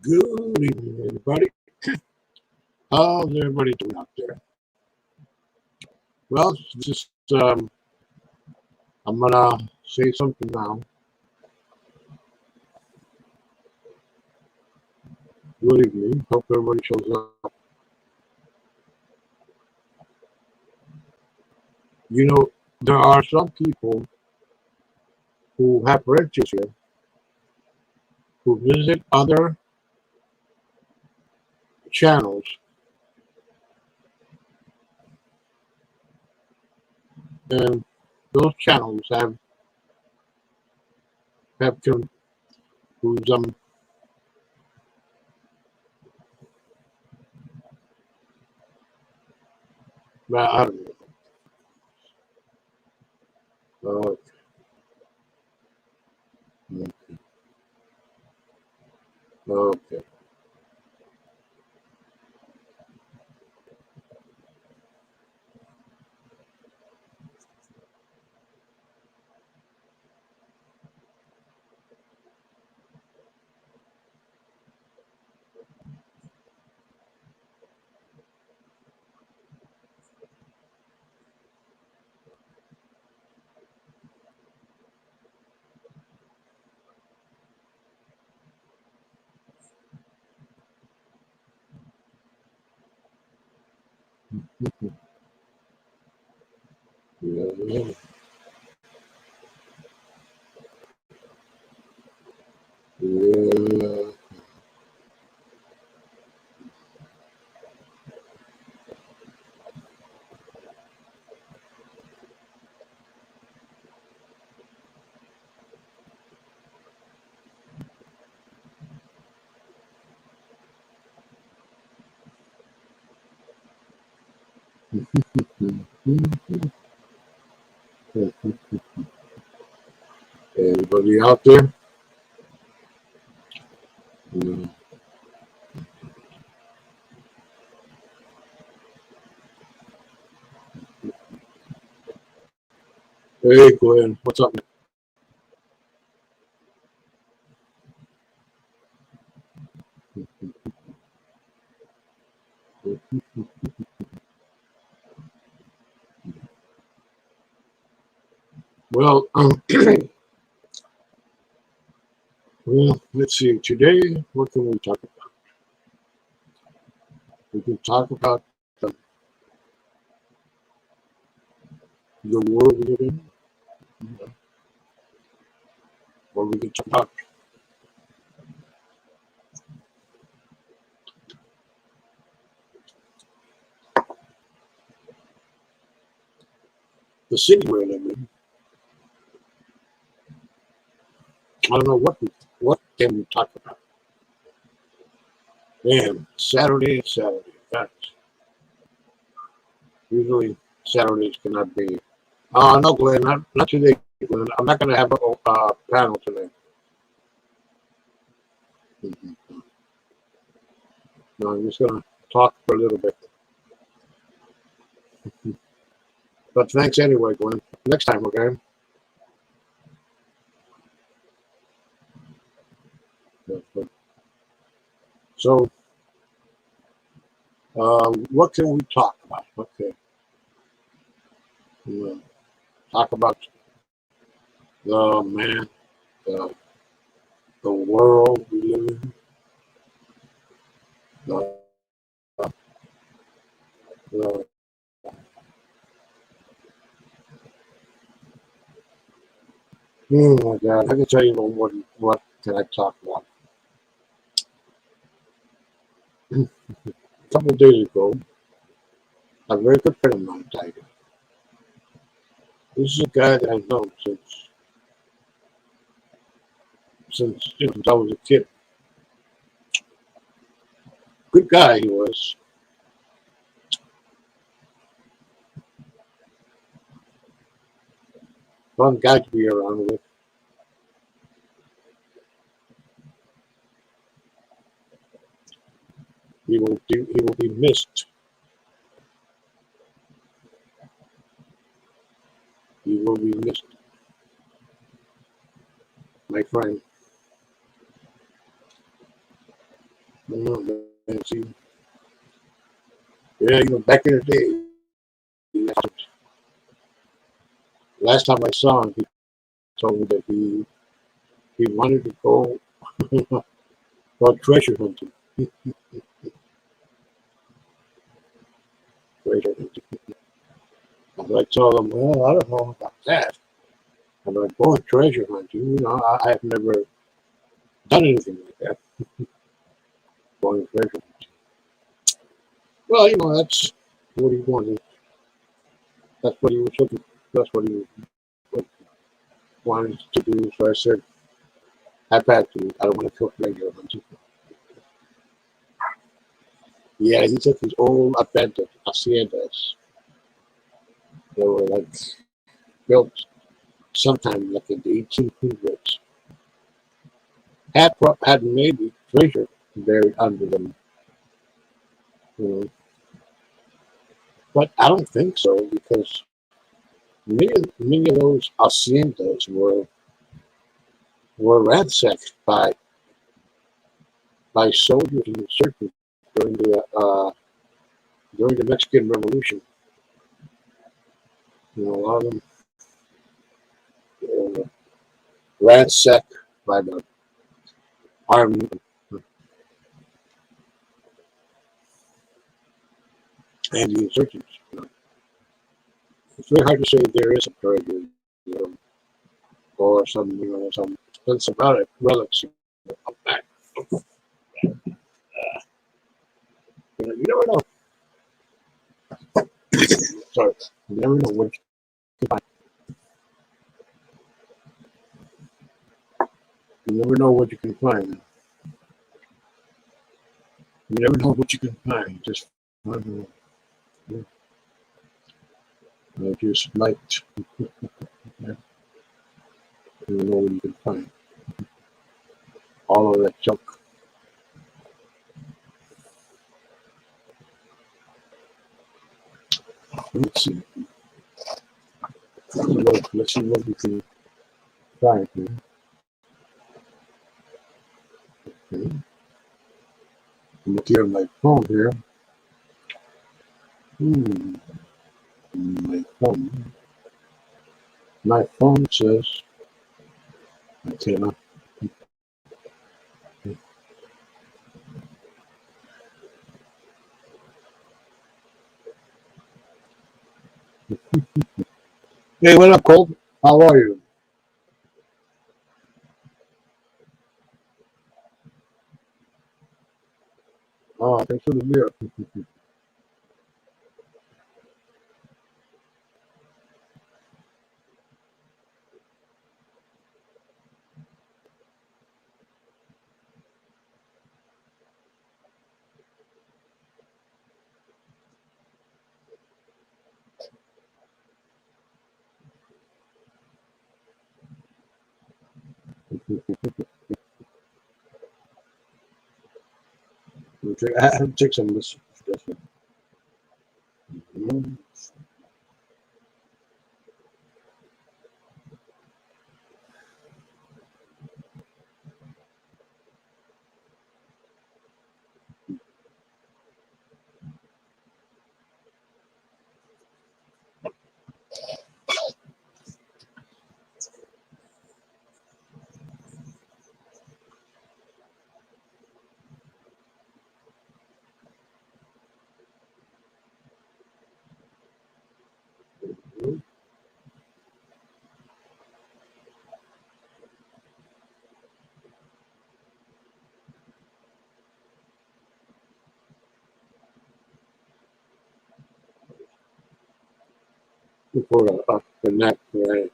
Good evening, everybody. How's everybody doing out there? Well, just I'm gonna say something now. Good evening. Hope everybody shows up. You know, there are some people who have branches here who visit other channels, and those channels have who's well, I don't know. Okay. Yeah. Yeah. Anybody out there? Yeah. Hey, Glenn. What's up, man? Well, well, let's see. Today, what can we talk about? We can talk about the, the world we live in, or we can talk about the city we live in. I don't know what can we talk about. Man, Saturday is Saturday. That's usually Saturdays cannot be. No, Glenn, not today, Glenn. I'm not going to have a panel today. Mhm. No, I'm just going to talk for a little bit. But thanks anyway, Glenn. Next time, okay? So, what can we talk about? Okay, we'll talk about the man, the, the world we live in, the, the oh my God, I can tell you what can I talk about. A couple of days ago, a very good friend of mine died. This is a guy that I've known since I was a kid. Good guy he was. Fun guy to be around with. He will be missed. He will be missed, my friend. Man, see, yeah, back in the day, last time I saw him, he told me that he wanted to go treasure hunting. Treasure hunting. And I told him, well, I don't know about that. I'm like, going treasure hunting, I have never done anything like that. Going treasure hunting. Well, that's what he wanted. That's what he was looking. That's what he wanted to do. So I said, I back to you. I don't want to cook regular hunting. Yeah, he took his old haciendas. They were like built sometime like in the 1800s. Had maybe treasure buried under them, you know. But I don't think so because many of those haciendas were ransacked by soldiers and insurgents during the Mexican Revolution. A lot of them were ransacked by the army and the insurgents. It's very hard to say there is a treasure, or some relics of that. You never know. Sorry, you never know what you can find. You never know what you can find. You never know what you can find. Just find it. I just liked. You never know what you can find. All of that junk. Let's see. Let's see what we can find here. Okay. Look here on my phone here. My phone. My phone says I cannot. Hey, what up, Colt? How are you? Oh, thanks for the beer. I have to take some of this. For a nap, right?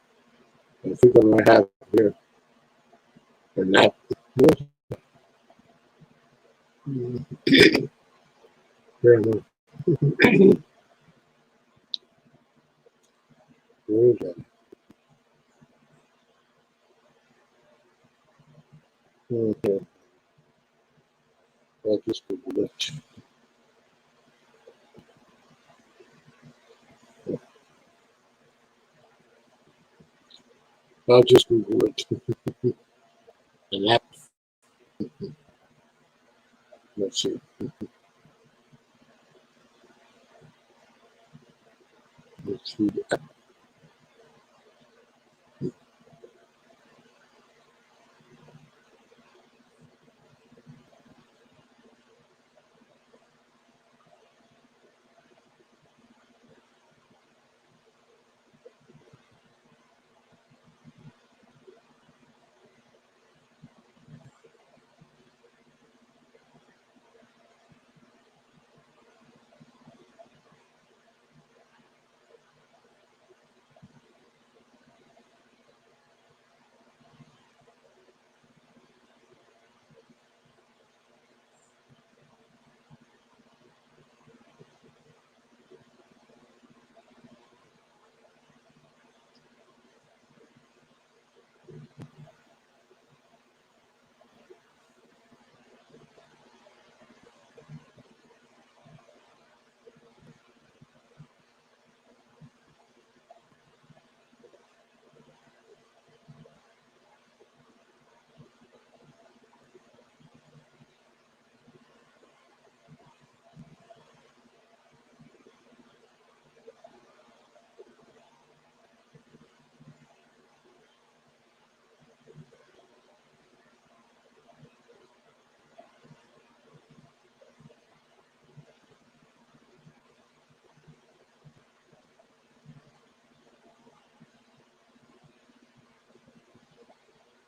I think I'm gonna have here a nap. Fair enough. Where is that? Okay, I'll just Google it. I'll just Google it. A nap. Let's see. Let's see.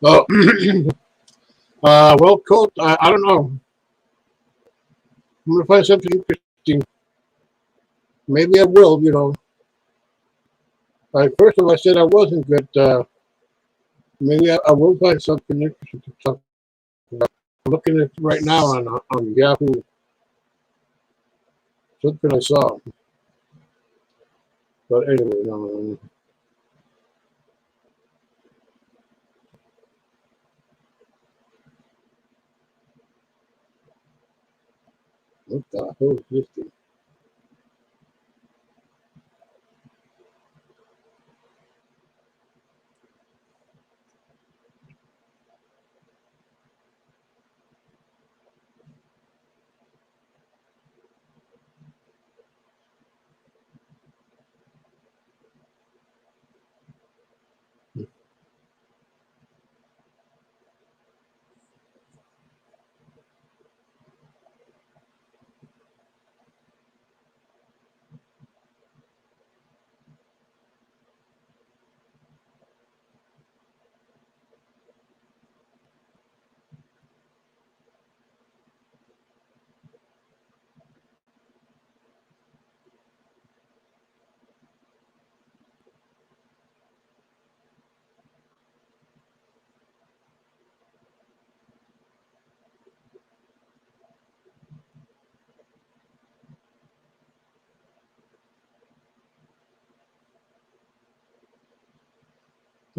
Oh, well, Colt, I don't know. I'm gonna find something interesting. Maybe I will. First of all, I said I wasn't good. Maybe I will find something interesting to talk about. I'm looking at right now on Yahoo. Something I saw. But anyway, no. What the hell is this thing?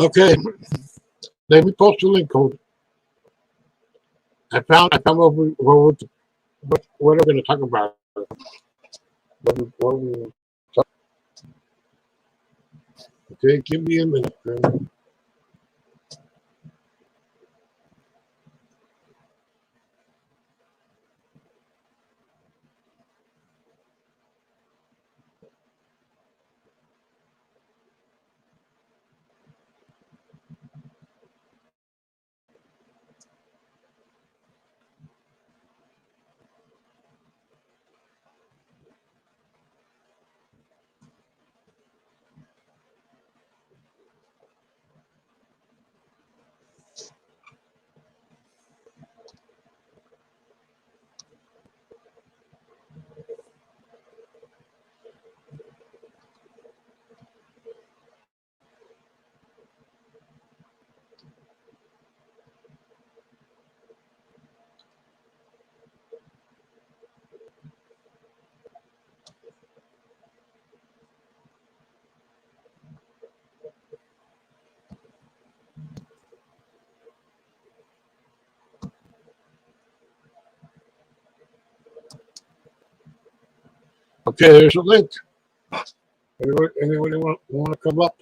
Okay, let me post a link code. I found what we're going to talk about. What we talk- Okay, give me a minute, man. Okay, there's a link. Anybody want to come up?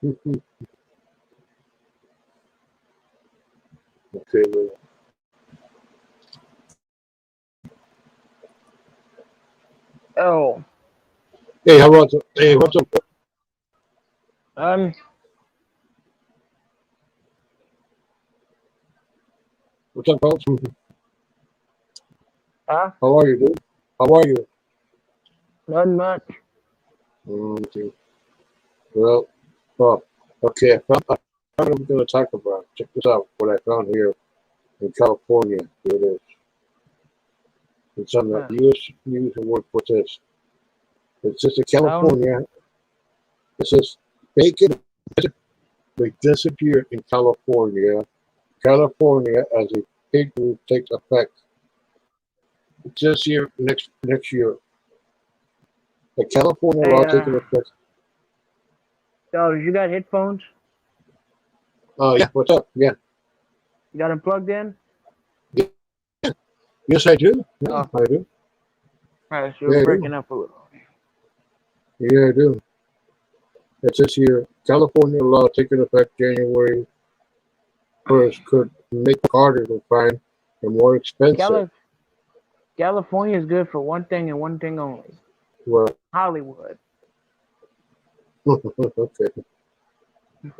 Okay, well, Oh, hey, how about hey, what's up? um, What's up, folks? huh? How are you, dude? How are you? Nothing much. Okay. Well, oh, okay. I found what I'm going to talk about. Check this out. What I found here in California. Here it is. It's on the Huh. U.S. News and World Report. It says in Sound? California. It says bacon may disappear in California. California as a pig rule takes effect. It says here next year. The California Hey, law taking effect. did you got headphones? Yeah. What's up? Yeah. You got them plugged in? Yeah. Yes, I do. Yeah, Oh, I do. alright, so you're Yeah, I do. breaking up a little. Yeah, I do. It says here California law taking effect January 1st could make it harder to find and more expensive. Cali- California is good for one thing and one thing only. Well, Hollywood. okay. You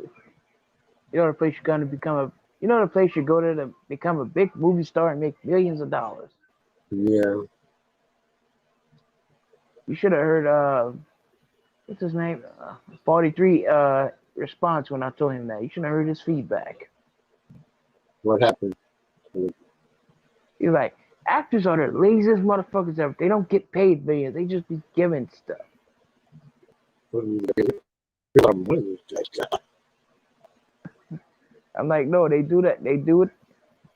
know the place you're gonna become a. You know the place you go to become a big movie star and make millions of dollars. Yeah. You should have heard. What's his name? 43. Response when I told him that. You should have heard his feedback. What happened? He's like, actors are the laziest motherfuckers ever. They don't get paid millions. They just be given stuff. What do you get? A lot of money these guys got. I'm like, no, they do that. They do it.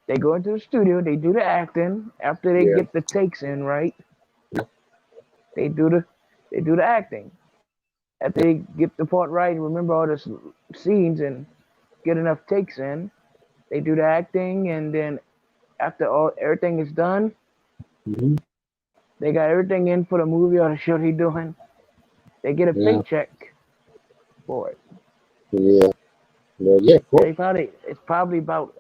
They go into the studio. They do the acting after they Yeah. get the takes in right. Yeah. They do the they do the acting after they get the part right and remember all the scenes and get enough takes in. They do the acting and then after all everything is done, Mm-hmm. they got everything in for the movie or the show they doing. They get a Yeah. paycheck for it. Yeah. Yeah. Cool. It's probably about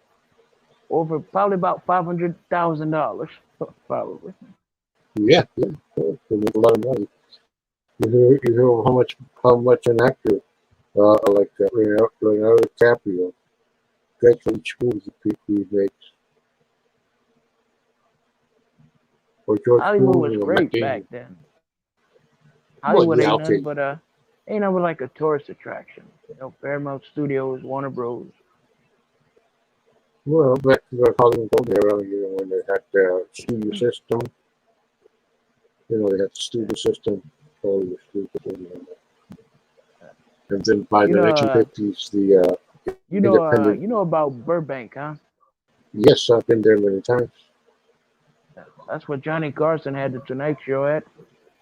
$500,000 probably. Yeah. Yeah. Cool. They make a lot of money. You hear how much an actor like Leonardo DiCaprio gets for each movie he makes, or George Hollywood was Clooney or Matt great back Damon. then. Well, Hollywood yeah, ain't nothing okay. but ain't nothing but like a tourist attraction. Paramount Studios, Warner Bros. Well, back to the Hollywood Golden era, when they had the studio system, they had the studio system, Hollywood studio system, and then by You the know, 1950s, the independent. you know about Burbank, huh? Yes, I've been there many times. That's where Johnny Carson had the Tonight Show at.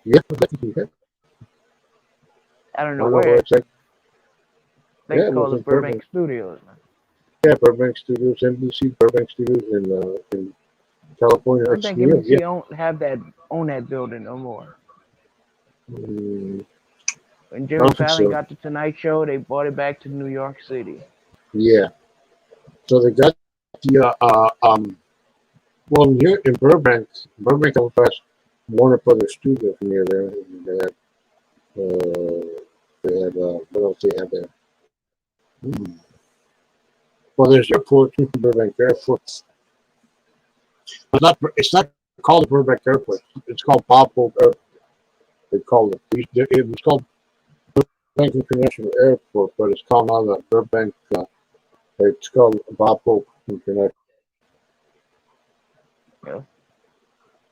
Yeah, definitely. Yeah. I don't I know don't know where. where it's like. They Yeah, it call was it in Burbank Burbank. Studios. Man. Yeah, Burbank Studios, NBC, Burbank Studios in California. I don't It's think near. Yeah. NBC own that building no more. Mm, When I Jimmy don't think Fallon so. got the Tonight Show, they brought it back to New York City. Yeah. So they got the well, near in Burbank also has Warner Brothers Studios near there. And what else they have there? Hmm. Well, there's airport, Burbank Airport. It's not called the Burbank Airport. It's called Bob Hope Airport. They call it. It was called Burbank International Airport, but it's called now the Burbank. It's called Bob Hope International. You know?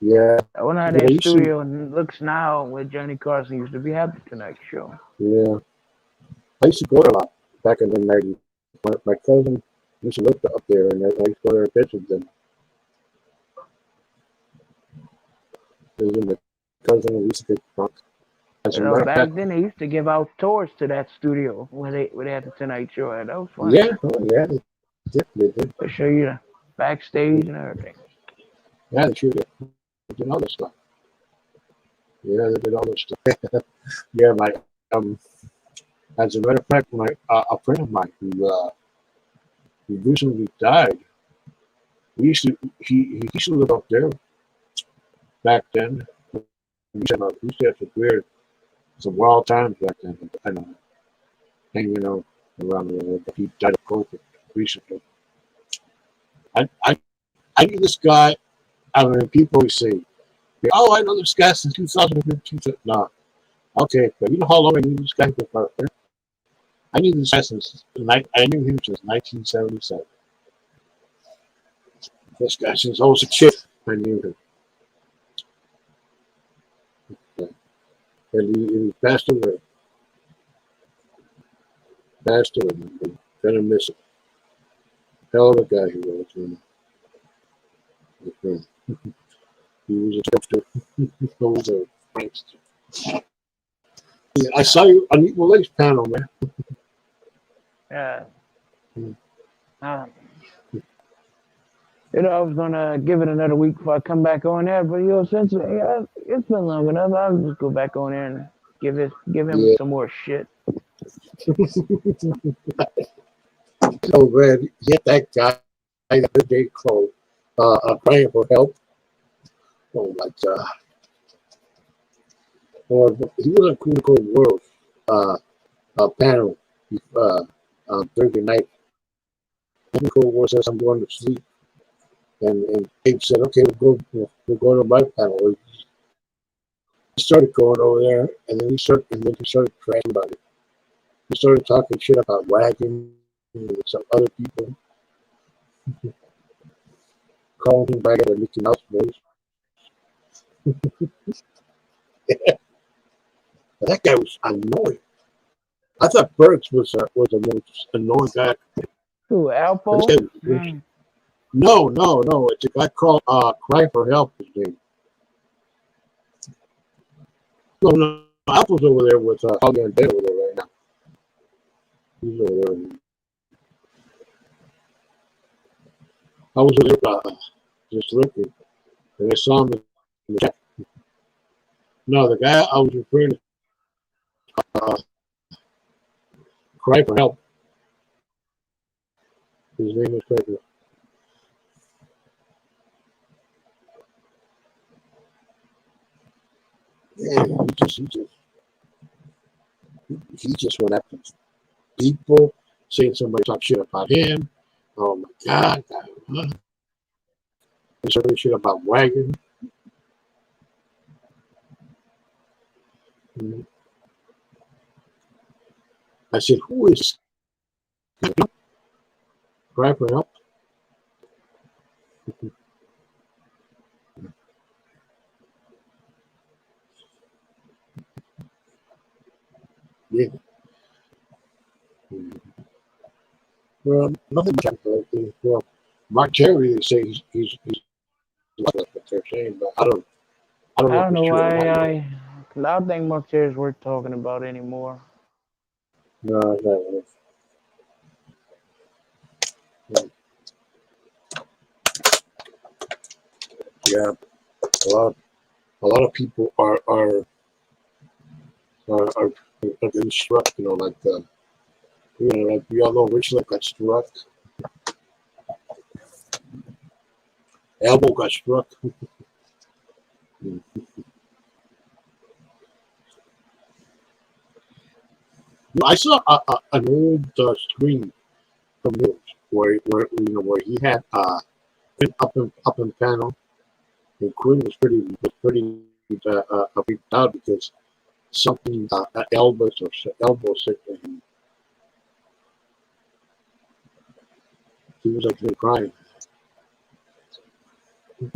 Yeah, I wonder how but I that used to. studio looks now where Johnny Carson used to be have the Tonight Show. Yeah, I used to go there a lot back in the 90s. My cousin used to live up there, and I used to go there and visit them. My cousin we used to get drunk. As a matter of Back fact, then they used to give out tours to that studio where they had the Tonight Show at. That was funny. yeah, oh, yeah, they did. They show you the backstage and everything. Yeah, they sure did all this stuff. Yeah, they did all this stuff. Yeah, um, As a matter of fact, a friend of mine who recently died, he used to live up there back then. We used to have some wild times back then. I know, hanging out around the world. But he died of COVID recently. I I knew this guy. I mean, people always say, "Oh, I know this guy since 2015." Nah, okay, but you know how long I knew this guy for? I knew this guy I knew him since 1977. This guy since I was a kid. I knew him. Yeah. And he passed away. Passed away. I'm gonna miss him. Hell of a guy he was. He was a jokester. He was a prankster. Yeah, I saw you on Equal Lakes panel, man. Yeah. Mm. I was gonna give it another week before I come back on there, but since it's been long enough, I'll just go back on there and give him some more shit. So man, get that guy the other day called praying for help. Oh my God. Or he was on Cool Cold World panel Thursday night. Cool Cold World says I'm going to sleep. And Dave said, okay, we'll go to my panel. He started going over there, and then he started crashing about it. He started talking shit about Wagon and some other people, calling him back at a Mickey Mouse voice. That guy was annoying. I thought Burks was the most annoying guy. Who, Alpo? No. It's a guy called Cry for Help. His name. No. Alpo's over there with Holly and Ben over there right now. He's over there. I was over there just looking, and I saw him in the chat. No, the guy I was referring to, Cry for Help. His name is Cry for Help. Yeah, he just went after people, saying somebody talk shit about him. Oh my God. He started shit about Wagon. I said, who is Cry for Help? Yeah. Well, nothing much. Well, Mark Terry, they say he's what they're saying, but I don't know if know it's true or not. why I don't think Mark Terry's worth talking about anymore. No, it's not really. Yeah, a lot of people are getting struck. Like we all know Rich got struck. Elbow got struck. I saw an old screen from news where he had up in panel, and Quinn was pretty freaked out because something elbow said to him. He was actually crying. G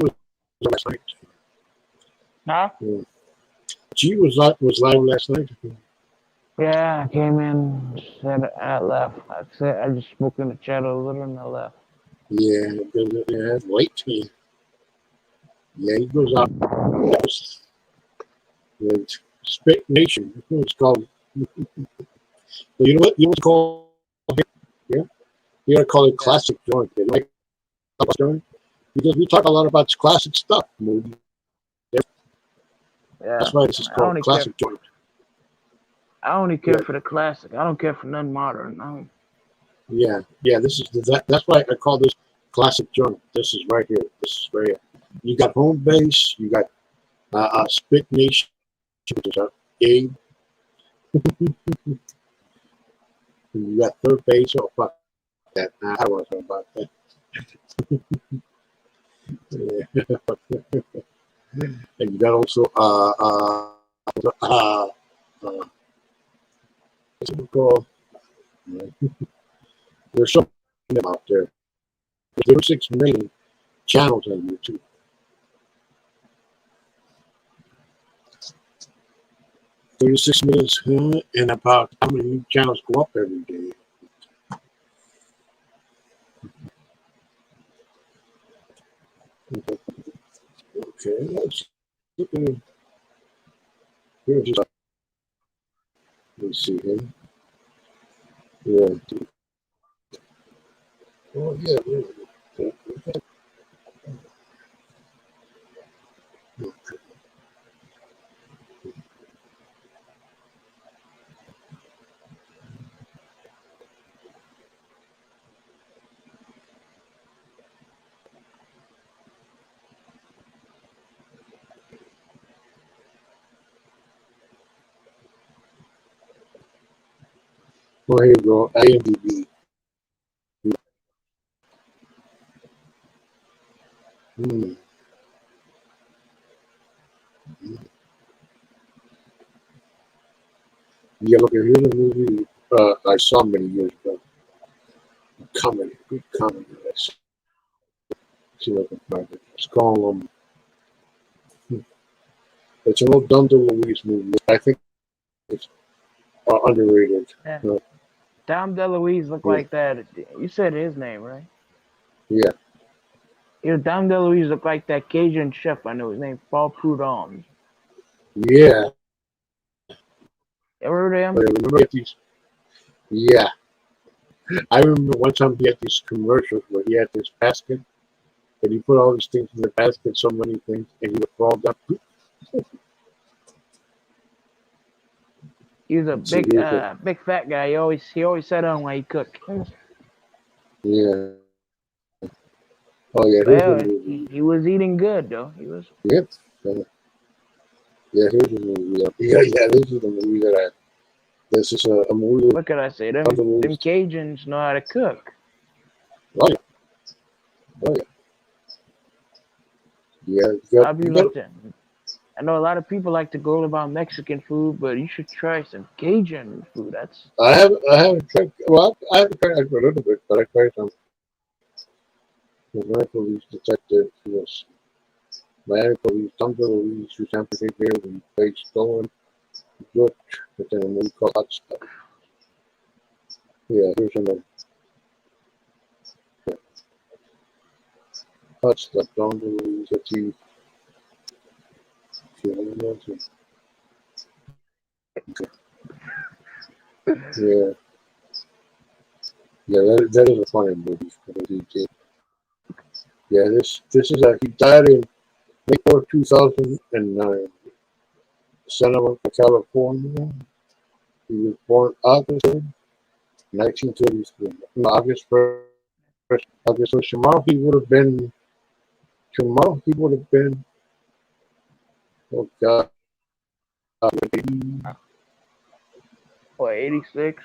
was last night. Huh? Yeah. G was live last night. Yeah, I came in, said I left. I just spoke in the chat a little and I left. Yeah, it's late to me. Yeah, he goes out. Spit Nation. It's called. Well, you know what? You know what's called? Yeah, you gotta call it classic joint. They like joint. because we talk a lot about classic stuff. Movies. Yeah, That's why this is I called only care. Classic Joint. I only Yeah, care for the classic. I don't care for none modern. yeah. This is that's why I call this Classic Joint. This is right here. This is right here. You got Home Base. You got Spit Nation, which is Abe. You got Third Base. Oh fuck that. Nah, I wasn't about that. Yeah. And you got also what's it called? There's something out there. There's 6 million channels on YouTube. 36 minutes, and about how many new channels go up every day. Okay, let's look at here's just let me see here. Yeah. Oh yeah. Well, here you go. IMDb. Hmm. Yeah, look, here's a movie I saw many years ago. Comedy, good comedy. Let's see if I can find it. It's called it's an old Dum Louise movie. I think it's underrated. Yeah. Dom DeLuise looked Yeah, like that. You said his name, right? yeah, Dom DeLuise looked like that Cajun chef. I know his name, Paul Prudhomme. yeah. Ever heard of But him? I remember these. Yeah, I remember one time he had these commercials where he had this basket and he put all these things in the basket, so many things, and he would fall down. He was a So here's the big fat guy. He always sat down while he cooked. yeah. Oh yeah, here's the Well, movie. he was eating good though. He was. Yep. Yeah, here's the movie. Yeah. This is the movie that I. This is a movie What could I say? of the Them movies. Cajuns know how to cook. Oh yeah, oh yeah, yeah. I'll be You got. looked at. I know a lot of people like to go about Mexican food, but you should try some Cajun food. That's I haven't tried. Well, I haven't tried it for a little bit, but I tried some. The Miami Police Detective. Yes, Miami Police. Some Police who San Francisco and Bay Stolen. Good. But then a movie called Hot Stuff. Yeah, here's another Hot Stuff. Don't believe that you. Yeah, yeah. That is a funny movie. Yeah, this is a he died in May 4th, 2009. Santa Monica, California. He was born August 1933. No, August 1st. August 1st. Tomorrow he would have been, oh God, 80, what 86.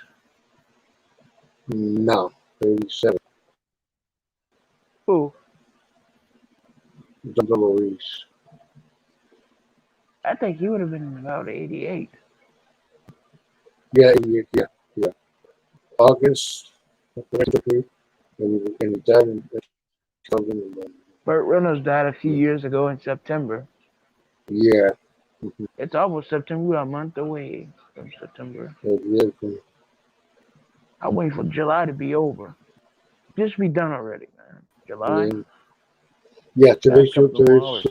no, 37. Ooh, John Louise. I think he would have been about 88. Yeah, 88, yeah. August 23, and he died in 2011. Burt Reynolds died a few Yeah, years ago in September. yeah. It's almost September. We're a month away from September. Yeah, I'm waiting for July to be over. Just be done already, man. July, yeah. Yeah, last today's couple of more hours.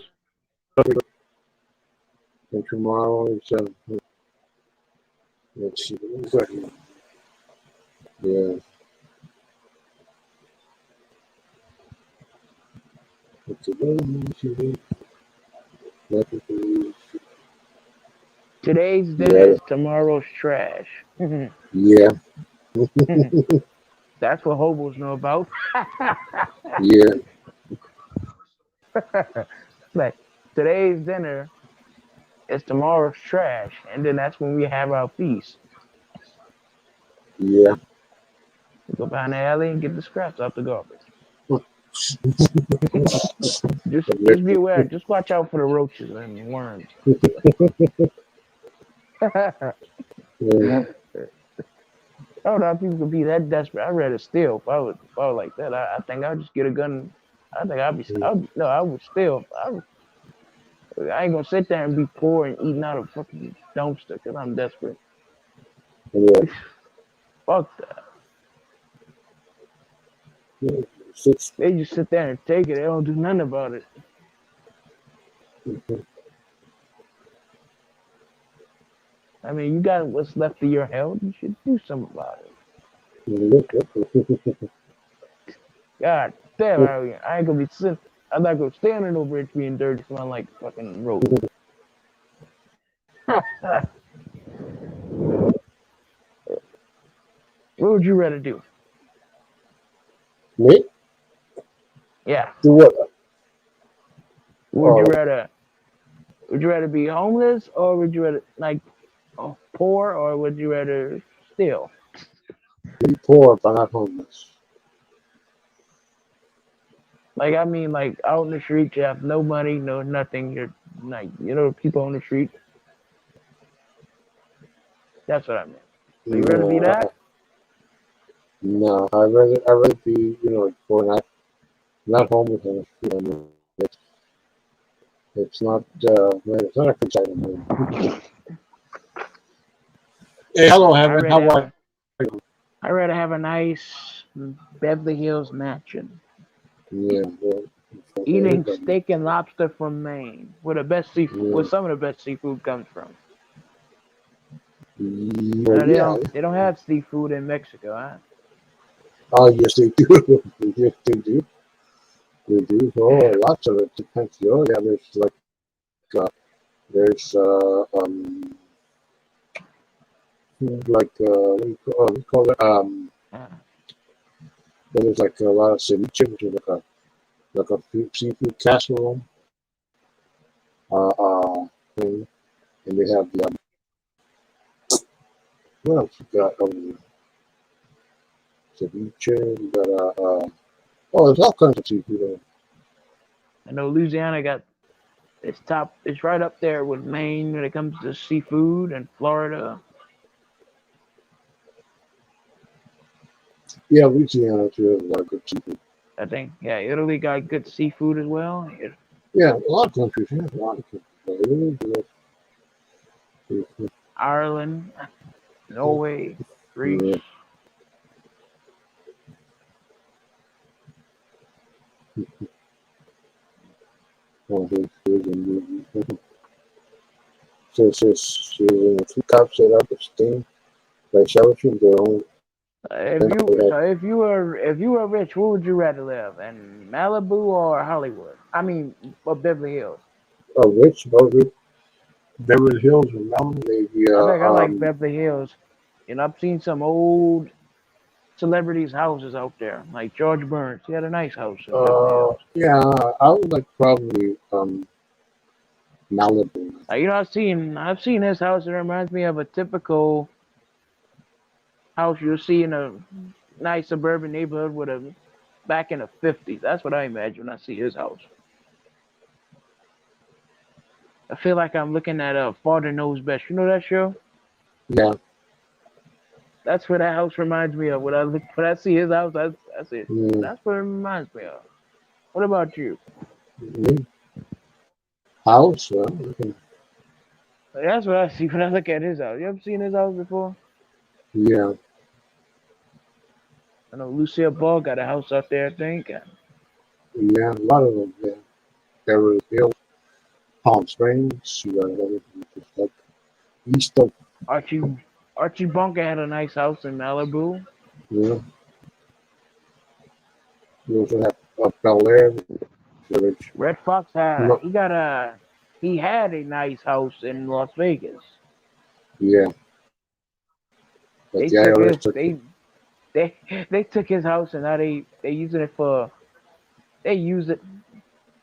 and tomorrow is let's see what we got here. Yeah, It's a little easy. Nothing to lose. Today's dinner Yeah, is tomorrow's trash. yeah, That's what hobos know about. yeah, Like today's dinner is tomorrow's trash, and then that's when we have our feast. yeah. We go behind the alley and get the scraps out the garbage. Just be aware. Just watch out for the roaches and worms. Yeah. Oh, no, people could be that desperate. I'd rather steal if I was like that. I think I'd just get a gun. I think no, I would steal. I ain't gonna sit there and be poor and eating out of a fucking dumpster because I'm desperate. Yeah. Fuck that. Six. They just sit there and take it. They don't do nothing about it. I mean, you got what's left of your health. You should do something about it. God damn, I ain't gonna be sitting. I'm not gonna stand in no bridge being dirty, smelling like fucking road. What would you rather do? Me? Yeah. Do what? Would you rather? Would you rather be homeless, or would you rather like poor, or would you rather steal? Be poor, but not homeless. Like I mean, like out in the street, you have no money, no nothing. You're like, people on the street. That's what I mean. So you rather be that? No, I rather be, poor, not homeless on the street. I mean, it's not, it's not a good sight of money. Hey, hello, Heaven. How are you? I'd rather have a nice Beverly Hills mansion. Yeah, well, Eating steak and lobster from Maine, where the best seafood, where some of the best seafood comes from. They don't have seafood in Mexico, huh? Oh, yes, they do. Yes, they do. They do. Oh, lots of it depends. Oh, yeah, there's like, there's, what do you call it? There's like a lot of ceviche, which is like a seafood casserole. Thing. And they have the, what else you got over there? Ceviche, you got, there's all kinds of seafood. I know Louisiana got it's right up there with Maine when it comes to seafood, and Florida. Yeah, Louisiana too has a lot of good seafood. I think, yeah, Italy got good seafood as well. Yeah, a lot of countries. Yeah, a lot of countries. Ireland, Norway, Greece. Yeah. So two cops set up a sting by sheltering their own. If you were rich, where would you rather live, in Malibu or Hollywood? I mean, or Beverly Hills. Rich, Beverly Hills or Mountain, maybe. I think I like Beverly Hills. I've seen some old celebrities' houses out there, like George Burns. He had a nice house in Beverly Hills. Yeah, I would like probably Malibu. I've seen his house. It reminds me of a typical house you'll see in a nice suburban neighborhood back in the 50s. That's what I imagine when I see his house. I feel like I'm looking at Father Knows Best. You know that show? Yeah. That's what that house reminds me of. When I see his house, that's it. Mm. That's what it reminds me of. What about you? House? That's what I see when I look at his house. You ever seen his house before? Yeah. I know Lucille Ball got a house out there, I think. Yeah, a lot of them. Yeah. Beverly Hills, Palm Springs. You got everything just like east of. Archie Bunker had a nice house in Malibu. Yeah. You also have Bel Air, village. Red Fox No, he had a nice house in Las Vegas. yeah, but They the took IRS his took it. they took his house and now they using it for they use it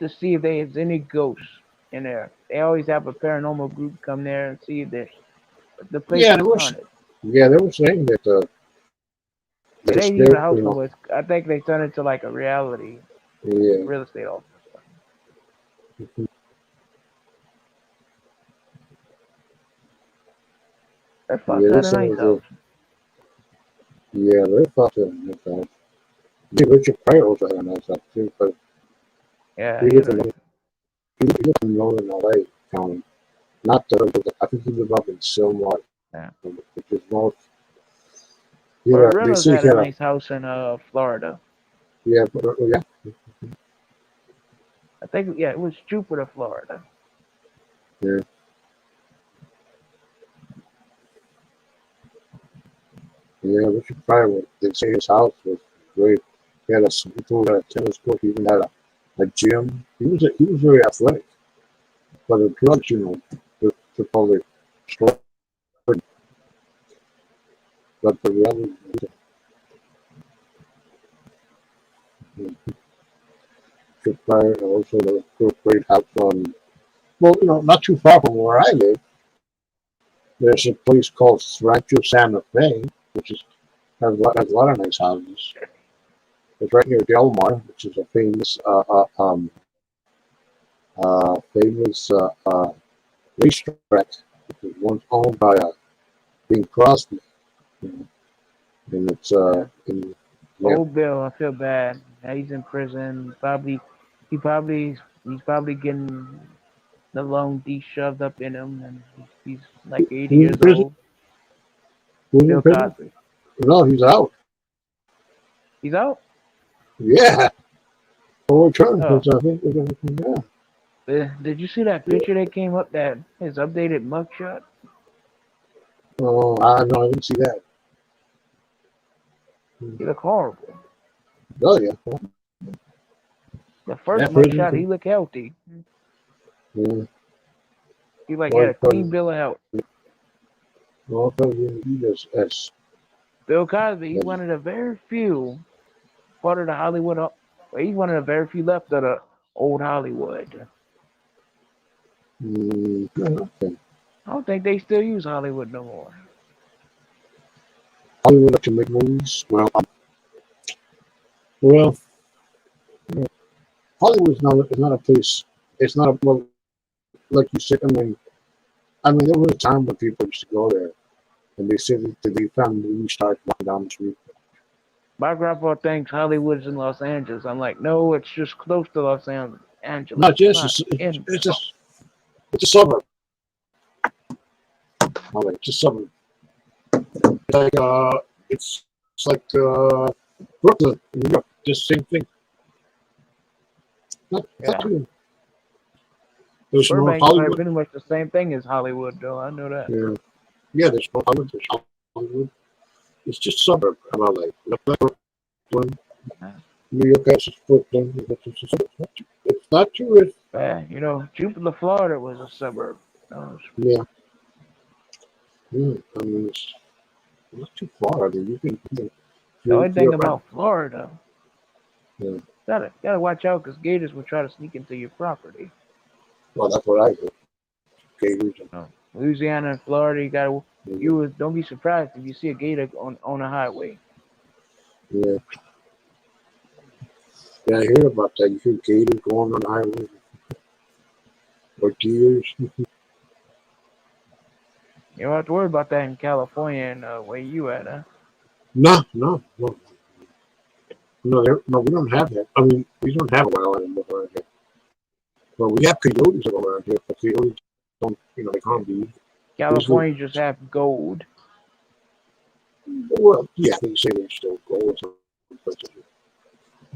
to see if there's any ghosts in there. They always have a paranormal group come there and see if the place Yeah, is haunted. they were saying that the It ain't even a spirit, house no more. I think they turned it into like a reality yeah, real estate office. Red Fox yeah, they had a said it nice was a, house. yeah, they thought that. Yeah, Richard Pryor also had a nice house too, but Yeah, he he had lived a in Northern LA County, not I think he lived up in Silmar, yeah. which is north. Yeah, Burt they Reynolds say had he a had a, nice house in Florida. yeah, yeah, I think it was Jupiter, Florida. yeah, yeah. Richard Pryor, they say his house was great. He had a swimming pool, had a tennis court, he even had a gym. He was very athletic, but the drugs, took all the story. But the reality, Richard Pryor also the great house on, well, not too far from where I live. There's a place called Rancho Santa Fe, which has a lot of nice houses. It's right near Del Mar, which is a famous racetrack, which was once owned by Bing Crosby. You know, and it's Yeah. in yeah, Old Bill, I feel bad. Now he's in prison. He's probably getting the long D shoved up in him, and he's like 80 who's in years prison? old. Who's in Bill prison? Cosby. No, he's out. He's out. Yeah, overturned. Oh, I think. Yeah. did you see that picture that came up? That his updated mugshot. Oh, I no, I didn't see that. He looked horrible. Oh yeah, The first yeah, prison. mugshot, he looked healthy. Yeah, He like had well, a clean bill of health. well, he as Bill Cosby, he's one of the very few part of the Hollywood. He's one of the very few left of the old Hollywood. okay. I don't think they still use Hollywood no more. Hollywood like to make movies. Well, Hollywood is not a place. It's not a well, like you said. I mean, there was a time when people used to go there, and they said that they found movie stars walking down the street. My grandpa thinks Hollywood's in Los Angeles. I'm like, no, it's just close to Angeles. Not It's just not in. it's a suburb. Okay, it's a suburb. It's like it's like Brooklyn, New York. Just same thing. Not Yeah. too. There's North Burbank's Hollywood. pretty much the same thing as Hollywood, though. I know that. Yeah, yeah. There's North Hollywood. There's Hollywood. It's just suburb of LA. Like Brooklyn, Yeah. New York has its Brooklyn. It's a suburb. It's not too rich. Jupiter, Florida was a suburb. Yeah. Yeah. I mean, it's not too far. I mean, The only if thing you're right. about Florida, Yeah. gotta watch out because gators will try to sneak into your property. Well, that's what I do. Gators. Louisiana and Florida, don't be surprised if you see a gator on a highway. Yeah. Yeah, I hear about that. You hear gators going on the highway or deers. You don't have to worry about that in California and where you at, huh? No, no, no. No, we don't have that. I mean, we don't have wild animals around here. Well, we have coyotes around here, but coyotes don't, they can't be. California just have gold. Well, yeah, they say they still gold.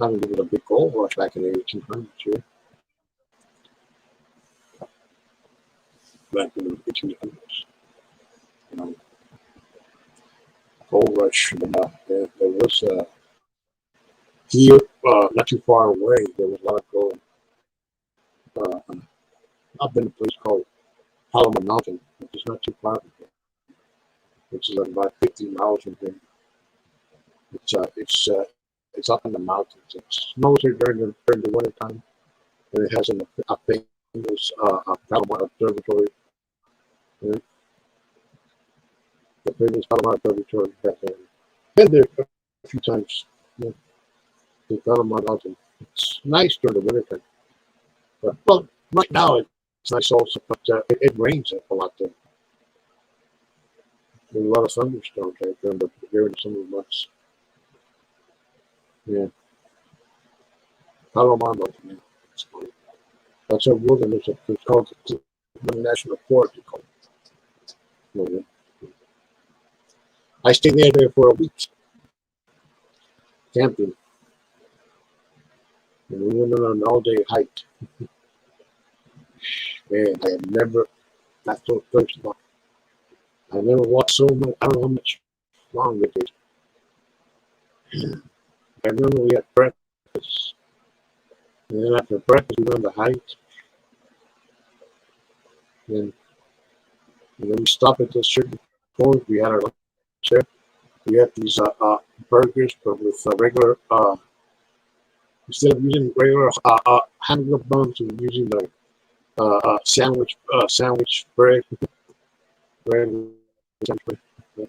I mean, there was a big gold rush back in the 1800s, yeah. Back in the 1800s. Gold rush. And, there was here, not too far away, there was a lot of gold. I've been to a place called Palomar Mountain, which is not too far from here, which is about 50 miles from here. It's up in the mountains. It snows here during the winter time, and it has a famous Palomar Observatory. Yeah, the famous Palomar Observatory. Been there a few times. Yeah, the Palomar Mountain. It's nice during the winter time, but well, right now it's nice also, but it rains a lot there. There's a lot of thunderstorms there during the summer months. Yeah, Palomar Mountain. Yeah. It's called. That's a wilderness. It's called the National Forest. It's called. Yeah. I stayed there for a week camping, and we went on an all-day hike. Man, I had never got so thirsty. I never walked so much. I don't know how much longer it is. I remember we had breakfast, and then after breakfast we went on the hike, and, then we stopped at this certain point. We had our lunch there. We had these burgers, but with regular instead of using regular hamburger buns, we were using the sandwich bread. bread. Yeah.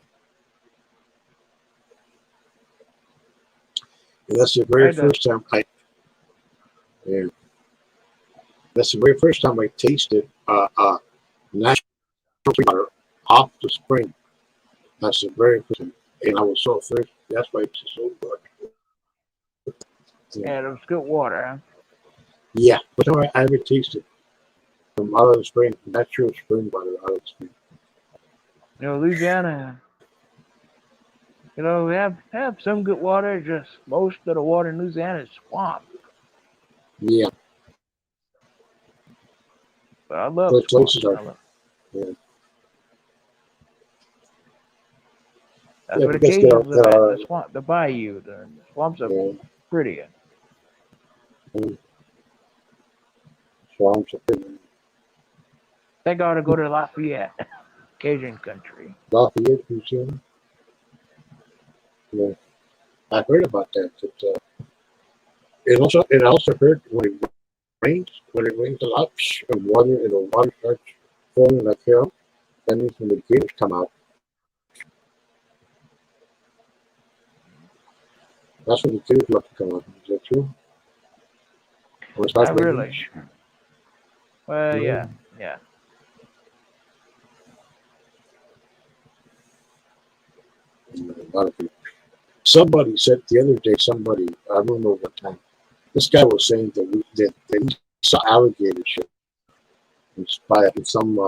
And that's the very first time yeah, that's the very first time I tasted natural water off the spring. That's the very first time, and I was so thirsty. That's why it's so good. Yeah, it was good water, huh? Yeah, but no, I ever tasted from out of the spring, natural spring water out of the spring. Louisiana, we have some good water. Just most of the water in Louisiana is swamp. Yeah, But I love those swamp. places are. Yeah, That's yeah, where the because Cajuns live at. The swamp, the bayou. The swamps are prettier. Swamps are pretty. They gotta go to Lafayette, Cajun country. Lafayette, Louisiana. Yeah, I heard about that. It also hurt when it rains a lot, and water starts forming like hell. That means when the gators come out. That's when the gators love to come out. Is that true? Or is that Not really. Well, yeah. A lot of people. Somebody said the other day. I don't know what time. This guy was saying that he saw alligators in some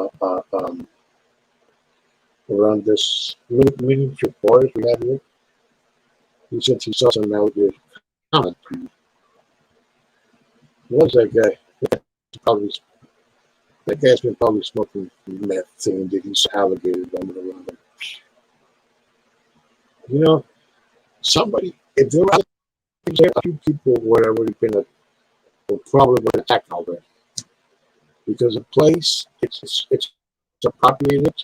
around this miniature forest we have here. He said he saw some alligators. What was that guy? Probably that guy's been probably smoking meth, saying that he saw alligators roaming around him. You know, if there were a few people where there would have been probably been attacked already, because the place it's a populated,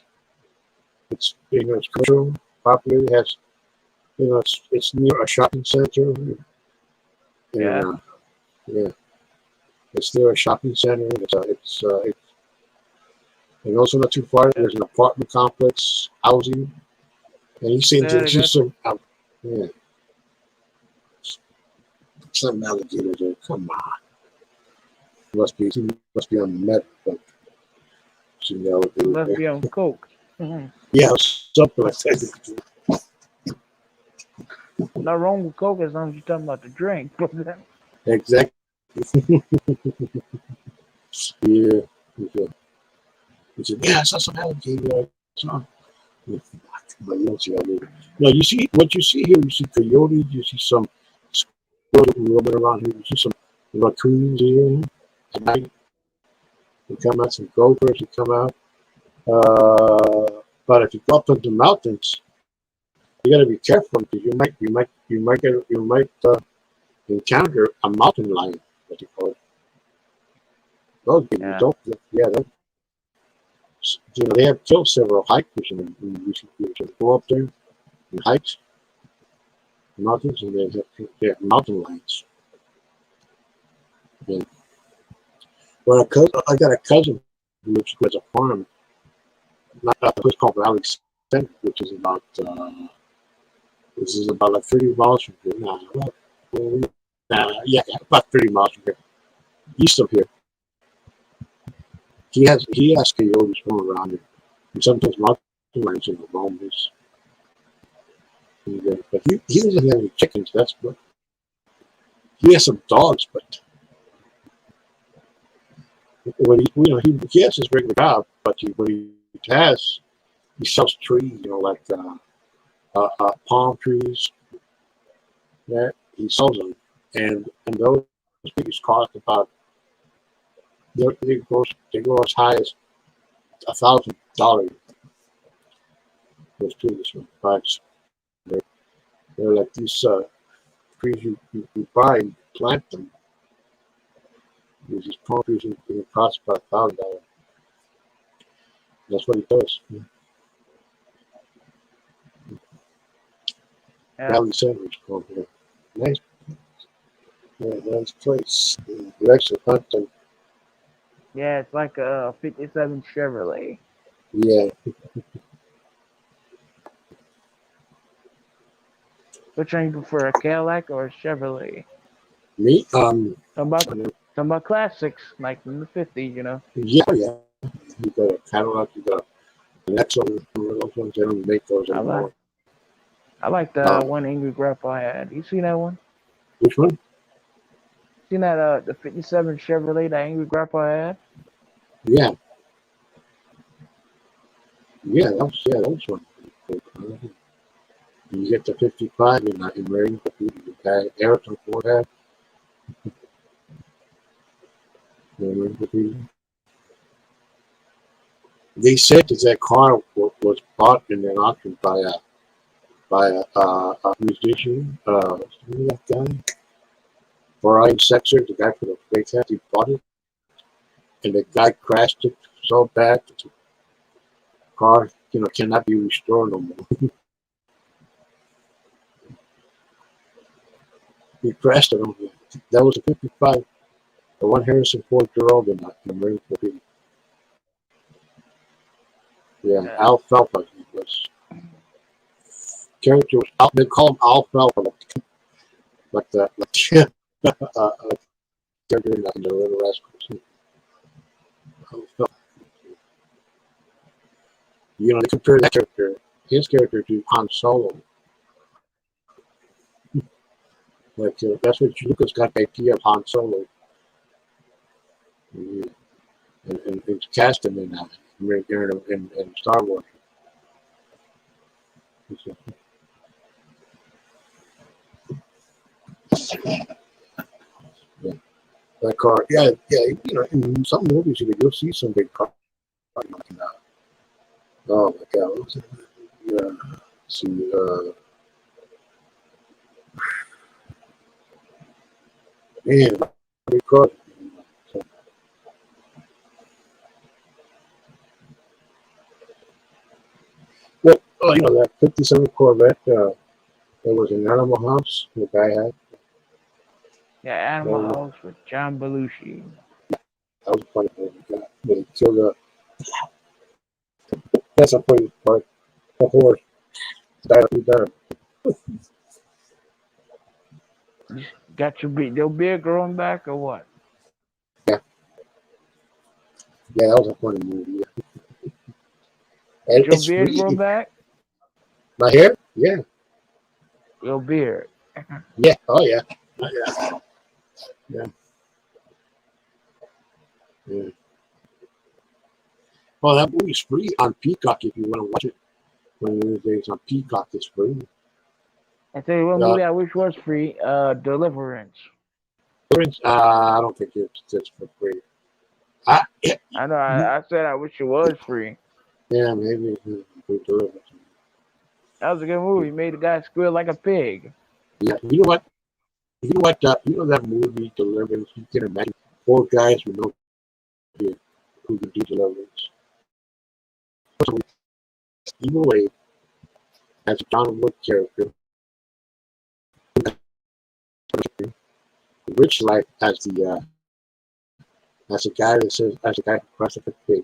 it's commercial, populated, has it's near a shopping center, and yeah, it's near a shopping center. It's and also not too far. There's an apartment complex, housing, and he's saying there's just some alligators there. Come on. He must be on meth, but he must be on coke. Yeah, something like that. Not wrong with coke as long as you're talking about the drink. Exactly. Yeah. He said, "Yeah, I saw some alligator. But you don't see alligator. No, you see what you see here. You see coyotes. You see some squirrels roaming around here. You see some raccoons here at night. They come out. Some gophers. They come out. But if you go up into the mountains, you got to be careful because you might encounter a mountain lion, what you call it. those videos Yeah. don't. Yeah, they have killed several hikers in recent years. They go up there and hikes mountains, and they have mountain lions. And, well, I got a cousin who lives with a farm, not a place called Valley Center, which is about this is about like 30 miles from here. Yeah, about 30 miles from here, east of here. He has coyotes going around here, and sometimes mountain lions in the moments. But he doesn't have any chickens. That's good. He has some dogs, but when he has his regular job, but when he sells trees, like palm trees. That he sells them, and those trees cost about they go as high as $1,000. Those trees, price. They're like these trees you buy and plant them. These palm trees and it costs about $1,000. That's what he does. Yeah. Valley Center is called here. Nice, nice place. Lex Hunting. Yeah, it's like a 57 Chevrolet. Yeah. Which one you prefer, a Cadillac or a Chevrolet? Me? Talking about classics, like in the 50s, Yeah. You got a Cadillac, you got an Exxon, those ones, they don't make those anymore. I like the one Angry Grandpa had. You seen that one? Which one? Seen that the 57 Chevrolet that Angry Grandpa had? Yeah. Yeah, that was one. You get the 55 in range, but the guy Harrison Ford had. They said that car was bought in an auction by a musician. Remember that guy? Brian Setzer, the guy for the fake hat, he bought it, and the guy crashed it so bad that the car, cannot be restored no more. He crashed it. That was a 55. The one Harrison Ford drove in the Marine Corps. Yeah, Alfalfa. He was character was they call him Alfalfa, like the character in the Little Rascals. Alfalfa. They compare that character, his character, to Han Solo. Like that's what Lucas got the idea of Han Solo, and cast him in Star Wars. Yeah. That car, yeah. In some movies you'll see some big car. Oh my God! What's it? Yeah. See, man, big car. Well, that '57 Corvette. There was an Animal House the guy had. Yeah, Animal House with John Belushi. That was a funny movie. They killed that's a funny part. The horse died a few times. Got your beard growing back or what? Yeah, that was a funny movie. And Did your beard grow back? My hair? Yeah. Your beard. Yeah. Oh yeah. Oh, yeah. Yeah. Well, that movie's free on Peacock if you want to watch it. One of these days on Peacock, it's free. I tell you what movie I wish was free. Deliverance. I don't think it's for free. I know. I said I wish it was free. Yeah, maybe Deliverance. That was a good movie. Made the guy squeal like a pig. Yeah, you know what? You know that movie Deliverance. You can imagine 4 guys with no here who can do deliverance. Evil Wade as a John Wood character, Rich Life as a guy that says as a guy who crosses the pig,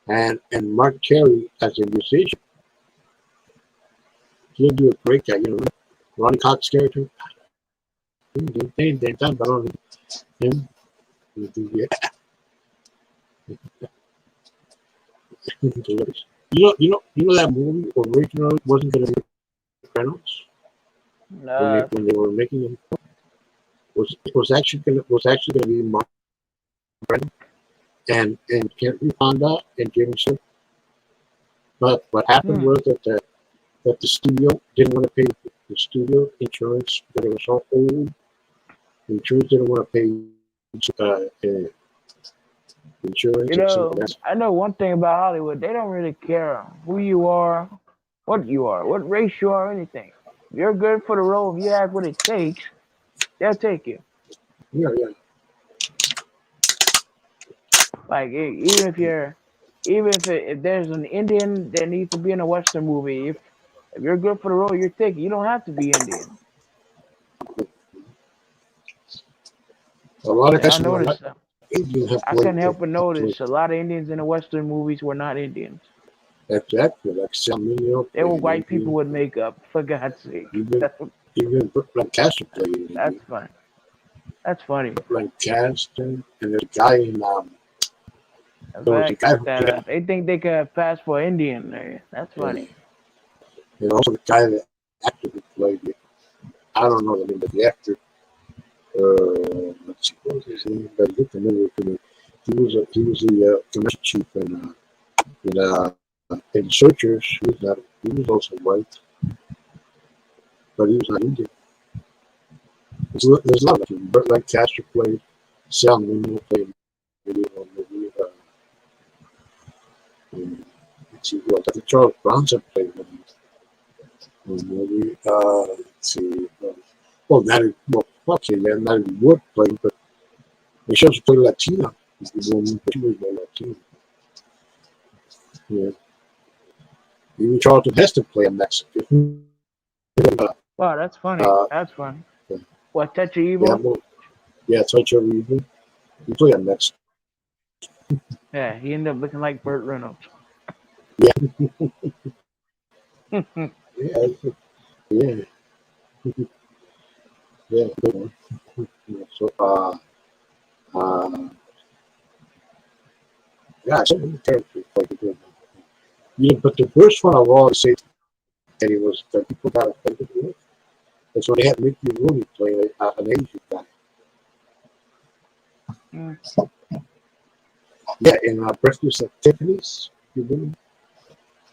and Mark Carey as a musician. He'll do a great guy, Ronnie Cox character. They talk about him. He'll do it. You know that movie originally wasn't going to be Reynolds Nah. when they were making it. Was actually going to be Mark Reynolds and Henry Fonda and Jamie Sue. But what happened was that the studio didn't want to pay the studio insurance because it was so old. The insurance didn't want to pay insurance. You know, I know one thing about Hollywood. They don't really care who you are, what race you are, anything. If you're good for the role, if you have what it takes, they'll take you. Yeah. Like even if there's an Indian that needs to be in a Western movie, if you're good for the role, you're taken. You don't have to be Indian. A lot of I noticed. I couldn't couldn't help but notice a lot of Indians in the Western movies were not Indians. Exactly, like Samuel. They were white people with makeup, for God's sake. Even Lancaster played. That's funny. That's funny. Lancaster, and there's a guy in They think they could pass for Indian. That's funny. And also the guy that actually played it. I don't know the name of the actor. Let's see, what was his name? But look familiar to me. He was the commission chief in Searchers. He was also white, but he was not Indian. There's a lot of them. Burt Lancaster played. Sal Mineo played. Maybe, let's see who else. I think Charles Bronson played in the movie. Let's see. Natalie Wood played, but she also played Latina. She was more Latina. Yeah. Even Charlton Heston played a Mexican. Wow, that's funny. That's fun. Yeah. What, Touch of Evil? Yeah, Touch of Evil. He played a Mexican. Yeah, he ended up looking like Burt Reynolds. Yeah. Yeah. Yeah, good one. So, so many characters played good. Yeah, but the worst one of all, I say that it was that people got offended with. That's when they had Mickey Rooney play an Asian guy. Yeah, in Breakfast at Tiffany's, you know,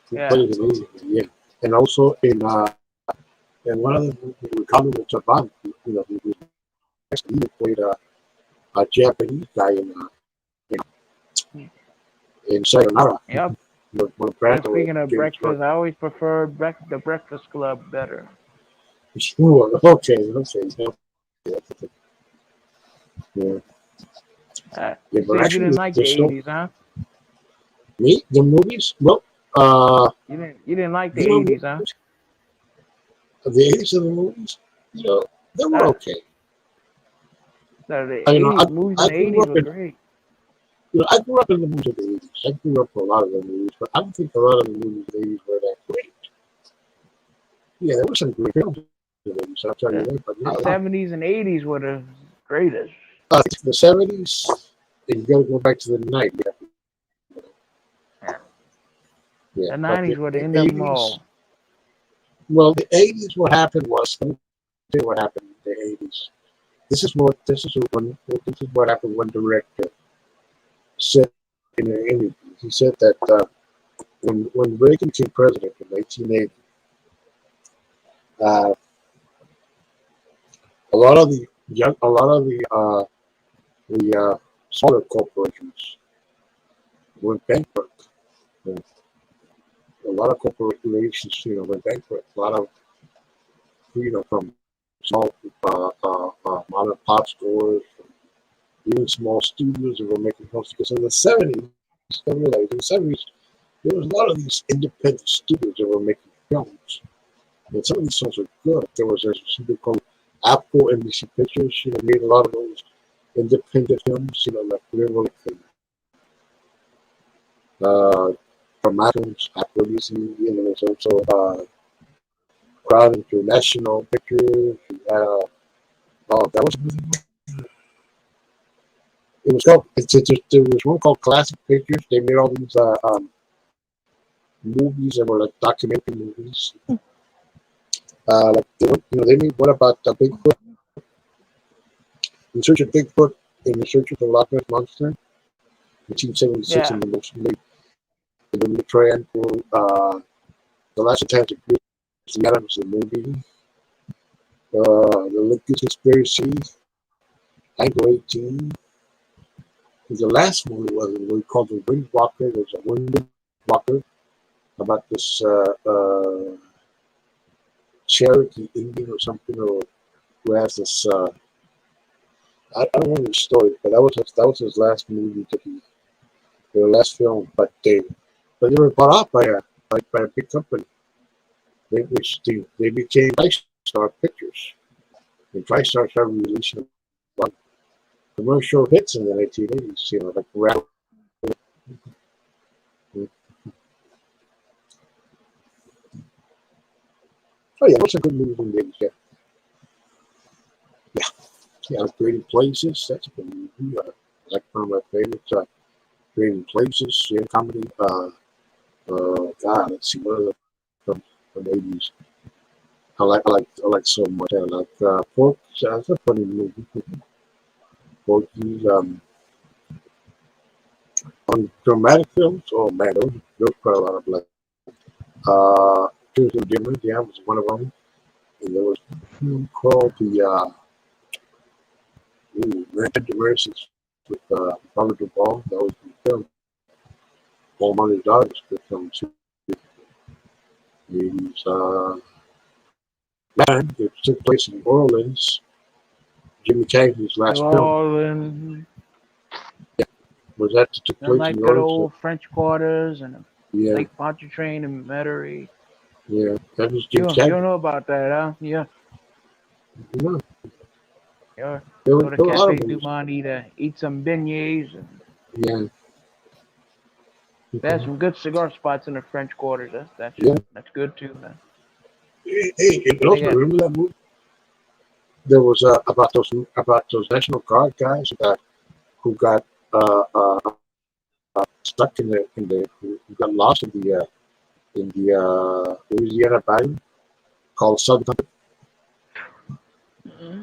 he played an Asian guy, yeah, and also in one of the movies we call him Chaban, he played a Japanese guy in Sayonara. Yep. Speaking of breakfast, I always prefer the Breakfast Club better. Sure. Okay. Yeah. So you didn't like the 80s, huh? Me? The movies? Well, you didn't like the 80s, huh? The 80s and the movies? They were okay. So the 80s movies in the 80s were great. I grew up in the movies of the 80s. I grew up with a lot of the movies, but I don't think a lot of the movies of the 80s were that great. Yeah, there were some great films in the 80s, I'll tell you that. But the 70s and 80s were the greatest. The 70s, and you got to go back to the 90s. Yeah. The 90s were the end of them all. Well, the 80s, what happened was, let me tell you what happened in the 80s. This is what happened when director said in an interview. He said that when Reagan became president in 1980, a lot of the smaller corporations went bankrupt. A lot of corporations, went bankrupt. A lot of, from small mom and pop stores, even small studios that were making films. Because in the 70s, I realized in the 70s, there was a lot of these independent studios that were making films. And some of these films were good. There was something called Apple NBC Pictures, made a lot of those independent films, like they were like Films, Apple NBC, there's also Crown International Pictures. That was it was called. There was one called Classic Pictures. They made all these movies that were like documentary movies. Like they made one about Bigfoot, In Search of Bigfoot, In Search of the Loch Ness Monster, 1976, Yeah. and the movie Triangle, The Last Chance of Grizzly Adams, the movie, The Lincoln Conspiracy, Angle 18. The last movie was a movie called The Windwalker. There's a Windwalker about this Cherokee Indian or something, or who has this. I don't know the story, but that was his last movie their last film. But they were bought out by a big company. They became TriStar Pictures, and TriStar started releasing commercial hits in the 1980s. Like Rap. Oh yeah, those are good movies in the 80s. Yeah, Trading Places. That's a good movie. Like one of my favorites. Trading Places, comedy. God, let's see, what are the from the 80s? I like so much. I like Porky. That's a funny movie. Porky. On dramatic films, oh man, there was quite a lot of like. Tuesday Dimmer, yeah, was one of them. And there was a film called Red Mercies with Robert Duvall. That was a good film. Paul Money's Daughters, good film too. He's man, it took place in New Orleans. Jimmy Cagney's last New film Orleans. was that took And place in like New good Orleans. old French Quarters and Yeah, Lake Pontchartrain and Metairie. yeah, that was You Jimmy you Cagney. don't know about that, huh? Yeah. Yeah, Yeah. there Go to were a lot Cafe of Du movies. Monde, eat some beignets. And Yeah, they have some good cigar spots in the French Quarters. yeah. That's good too, man. Hey, and They also got remember that movie? There was about those National Guard guys who got stuck who got lost in the Louisiana Bayou called Southern Company.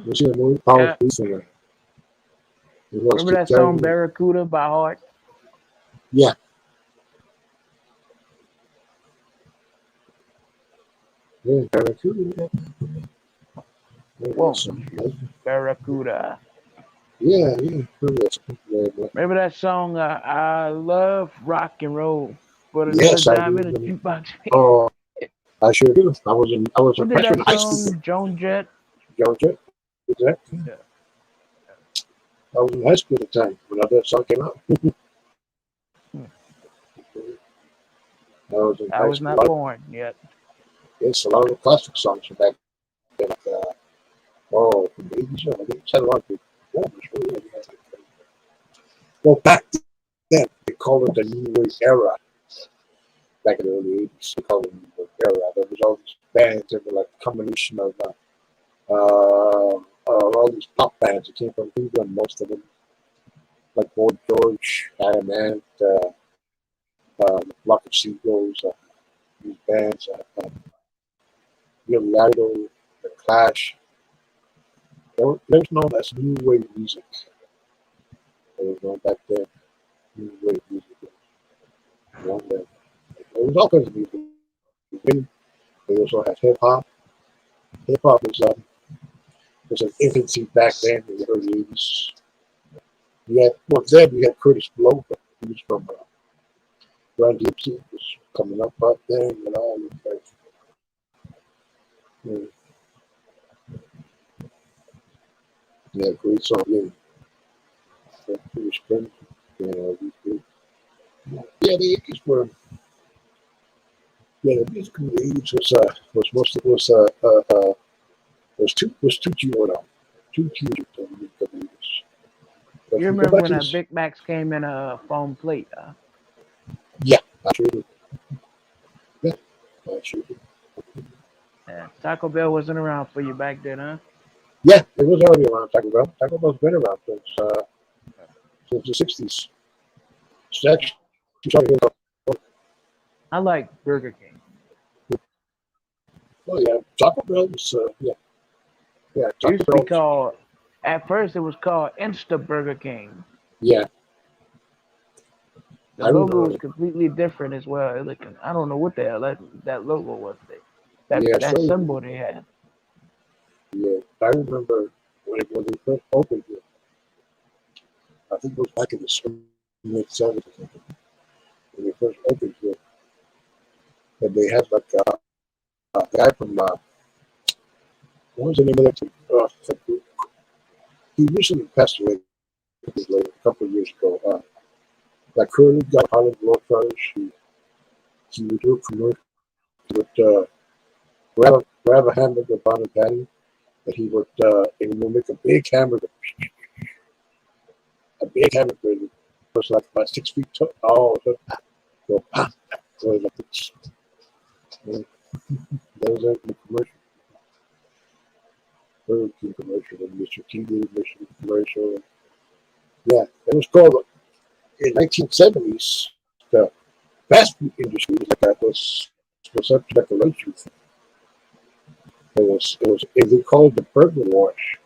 You see the movie? Paul yeah. Gleason. It was Remember that song terrible. Barracuda by Heart? Yeah, yeah, Barracuda. Yeah, Won't some- you, Barracuda? yeah. Remember that song? Remember that song? I love rock and roll, but another Yes, I dime do. in a jukebox. Oh, I sure do. I was a Who did freshman that in high school. song? Joan Jett. Georgia. Exactly. Yeah. I was in high school at the time when that song came out. Hmm. I was in I high was school. not born yet. Yes, a lot of the classic songs from back then. Like, from the 80s. I think it's had a lot of good performers. Well, back then, they called it the New Wave era. Back in the early 80s, they called it the New Wave era. There was all these bands that were like a combination of all these pop bands that came from England, most of them. Like Boy George, Adam Ant, Flock of Seagulls, these bands, Billy Idol, The Clash. There's known as New Wave music. They were known back then. New Wave music. There was all kinds of music. They also had hip hop. Hip hop was an infancy back then in the early 80s. We had Curtis Blow, but he was from Run DMC was coming up back then, yeah, yeah, great song. Yeah. He was good. You know, yeah, the Yankees were. Yeah, the music of the '80s was mostly was two G one album, two G one. But You if you go remember back when to that this, Big Macs came in a foam plate? yeah, I sure do. Yeah, I sure do. Yeah. Taco Bell wasn't around for you back then, huh? Yeah, it was already around Taco Bell. Taco Bell's been around since the '60s. It's actually started here. I like Burger King. Oh yeah, Taco Bell was yeah, It Taco used to be Bell was, called, at first it was called Insta Burger King. yeah, The I logo was remember. completely different as well. I don't know what the hell that logo was. Yeah, That so symbol they had. yeah, I remember when they first opened it. I think it was back in the mid '70s or something. When they first opened it, and they had like a guy from what was the name of that team? He recently passed away a couple of years ago. That curly guy, Harlem Globetrotters. He would do a commercial. He would grab a hamburger bun and patty, and he would make a big hamburger. A big hamburger. It was like about 6 feet tall. Oh, so, so like this. Yeah, that was a commercial. Burger King commercial and Mr. T did a commercial. Yeah, it was called in 1970s. The fast food industry like that was such like a luxury thing. They called it the burger wash.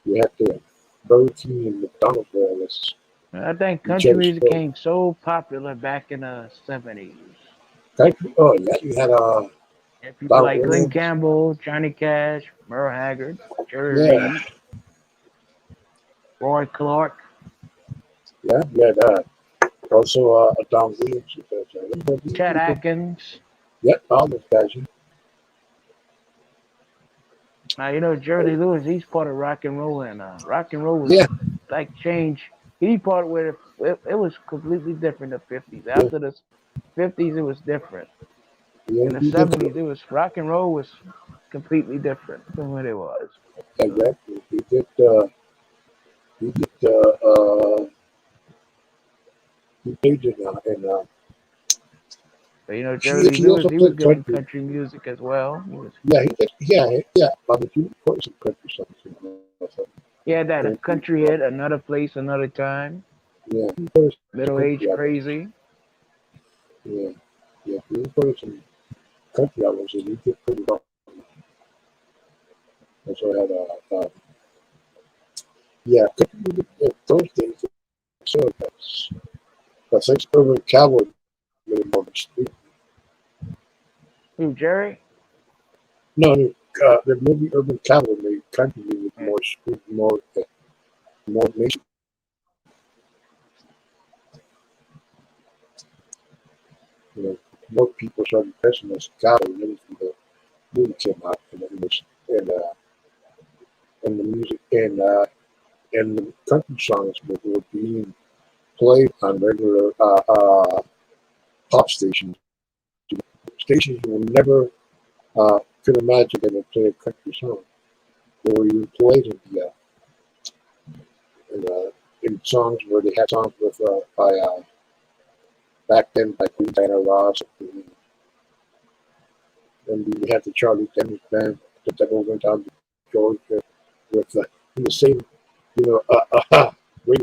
You had the Burger King and McDonald's were all this I think each country other's music food. came so popular back in the '70s. Country, oh yeah, you had And people Don like Glenn Williams. Campbell, Johnny Cash, Merle Haggard, Jerry Yeah, Reed, Roy Clark. yeah, you had also Don Williams. Chet Atkins. Yep, all those guys. Now you know Jerry Lewis. He's part of rock and roll, and rock and roll was Yeah, like change. He part where it was completely different. The '50s. yeah, After the '50s, it was different. yeah. In the He did '70s, it was rock and roll was completely different than what it was. So, exactly. He did. He played but you know Jerry he Lewis, also he was played good in country. country music as well. He was. Yeah, he did. Yeah. I mean, he recorded some country songs. He had that a Very cool country stuff. hit, another place, another time. Yeah, he recorded some Middle age country albums. crazy. Yeah, yeah. He recorded some country albums, and he did pretty well. Also had yeah, country music those days. So that's like Urban Cowboy made more street. Who Jerry? No, the movie Urban Cowboy made country music Yeah. more street, more nation. You know, more people started dressing as cowboy and everything. The movie came out, and the music and the country songs were being played on regular pop stations. Stations you will never could imagine they would play a country song. They were even played in songs where they had songs with by back then by Queen Diana Ross, and we had the Charlie Dennis band that went down to Georgia with in the same radio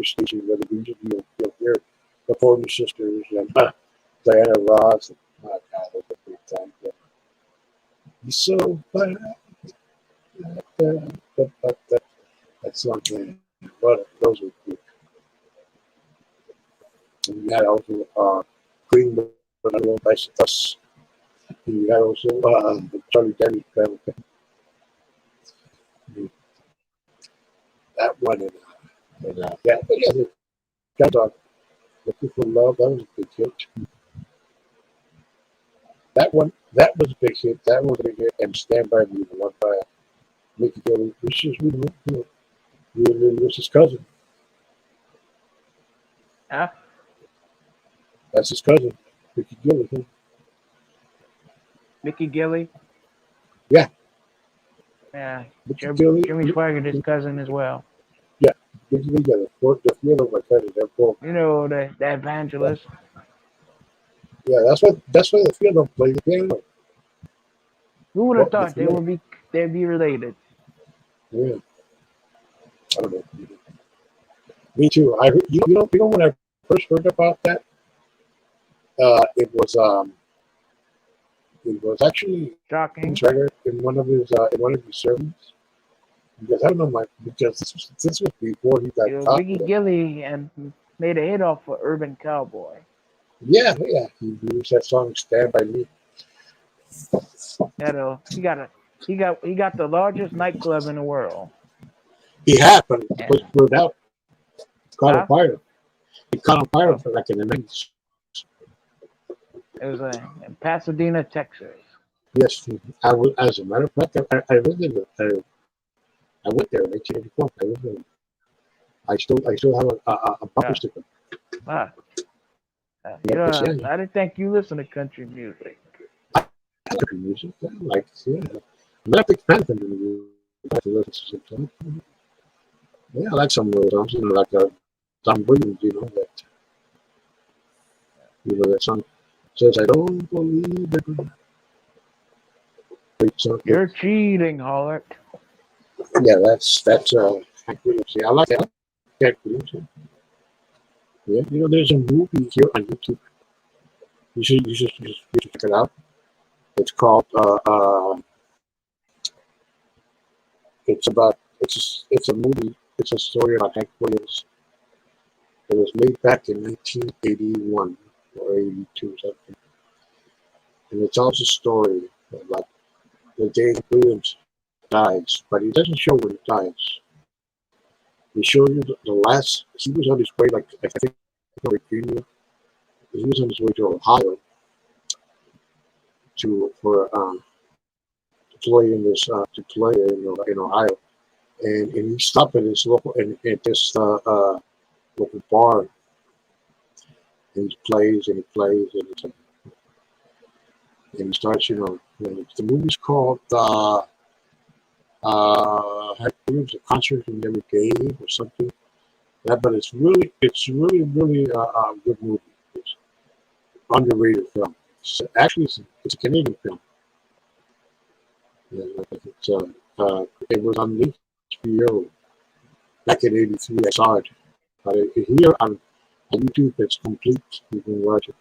station where the music you'll hear the Porter Sisters and Diana Ross. And, oh God, those were great times. Yeah. He's so bad. That song, man. But those were good. And we had also Green by us. We had also the Charlie Dennis band. That one and yeah, but yeah, the Cat Dog, Looking for Love, that was a big hit. That was a big hit. That was a big hit. And Stand By Me, the one by Mickey Gilley, which is really Lewis' cousin. Huh? That's his cousin, Ricky Gilly. Mickey Gilly. Yeah, Yeah. Ricky Gilly. Jimmy Swaggart, his cousin as well. Yeah, Ricky Gilly. The three of them are cousins. They're both. You know, the evangelist. Yeah, that's why the three of them play the piano. Who would have Well, the thought three of them. they'd be related? Yeah, I don't know. Me too. I heard, you know when I first heard about that, uh, it was um it was actually Shocking. Traeger in one of his sermons. Because I don't know my because this was before he got You know, caught Mickey with it. Gilly and made a hit off for Urban Cowboy. Yeah, yeah. He used that song "Stand by Me." He got the largest nightclub in the world. He had, but the And place burned out, caught on huh? fire. It caught on fire Oh, for like in the 90s. it was in Pasadena, Texas. Yes, I was. As a matter of fact, I visited. I went there in 1984. I visited. I still have a bumper Yeah. sticker. Wow. Yeah, but yeah, I didn't think you listen to country music. I like music. I like yeah. I'm not a big fan of country music. I like to listen to some. Yeah, I like some of those songs. Like Tom Williams. That song says I don't believe it. Great song. You're cheating, Hollert. Yeah, that's Hank Williams. Yeah, I like that. Hank Williams. Yeah, there's a movie here on YouTube. You should check it out. It's called it's a movie. It's a story about Hank Williams. It was made back in 1981 or 82 something, and it tells a story about the day Hank Williams dies, but he doesn't show when he dies. He shows you the last. He was on his way, like I think, Virginia. He was on his way to Ohio to play in Ohio, and he stopped at his local and at this local bar, and he plays and he plays and he starts. The movie's called Hank Williams, a concert he never gave or something. Yeah, but it's really a good movie. It's underrated film. It's a Canadian film. Yeah, it was on HBO back in '83. I saw it. But here on YouTube, it's complete. You can watch it.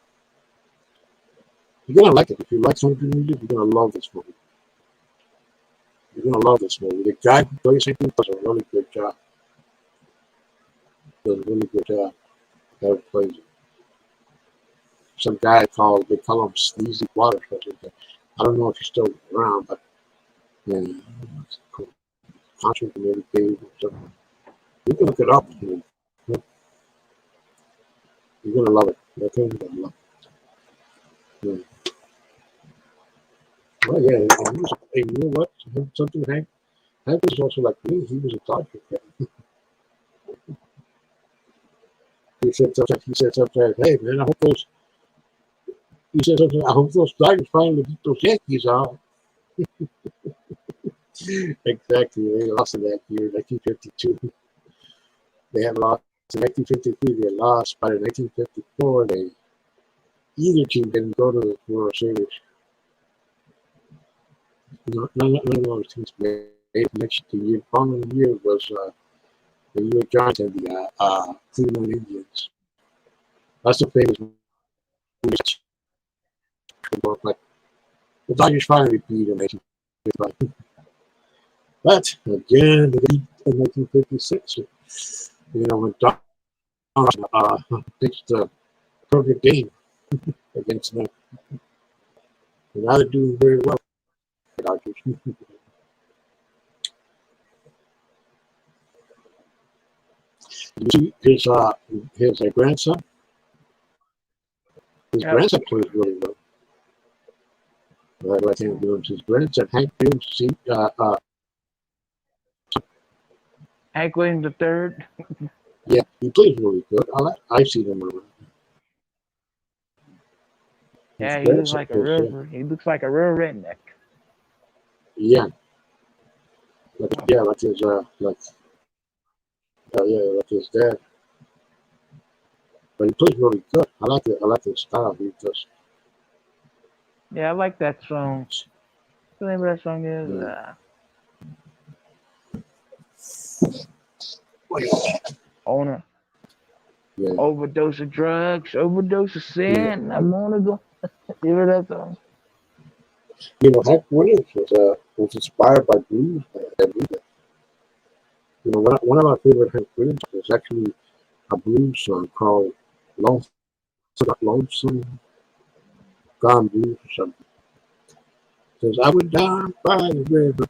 You're gonna like it. If you like country music, you're gonna love this movie. You're gonna love this movie. The guy who plays it does a really good job. Does a really good job. The guy who plays it. Some guy they call him Sleazy Waters. I don't know if he's still around, but yeah, it's cool. Concert in every cave or something. You can look it up. You're gonna love it. Okay, you're gonna love it. Yeah. Well, yeah, and you know what? Something Hank was also like me. He was a Dodger fan. He said sometimes, hey man, I hope those Dodgers finally beat those Yankees out. Exactly. They lost in that year, 1952. They had lost in 1953. They lost, but in 1954, either team didn't go to the World Series. None of those teams made it. The following year was the New York Giants and the Cleveland Indians. That's the famous movie. But the Dodgers finally beat in 1955. But again, the lead in 1956. When Don pitched the perfect game against them. And now they're doing very well. The Dodgers. You see his grandson. His Yep. grandson plays really well. Like Hank Williams, his grandson Hank Williams. Hank Williams III. Yeah, he plays really good. I see him around. His Yeah, he looks grandson like a is real. He looks like a real redneck. yeah, like his like his dad. But he plays really good. I like it. I like his style. He just Yeah, I like that song. What's the name of that song is? yeah. Yeah. Owner. Overdose of drugs, overdose of Yeah. sin. I'm gonna go. You hear that song? You know, Hank Williams was inspired by blues. You know, one of my favorite Hank Williams is actually a blues song called Lonesome Gone Blues or something. It says, I went down by the river,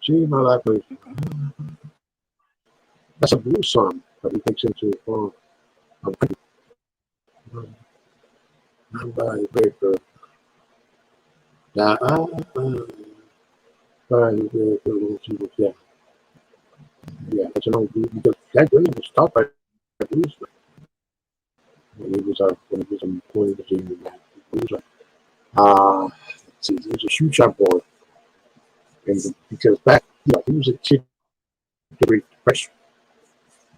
see my life. That's a blues song, but he takes into a form of down by the river. Down by the river. Yeah, yeah, that's an old blues because Hank Williams was taught by a blues when he was in blues. See, he was a huge boy, and because back, he was a kid with the Great Depression.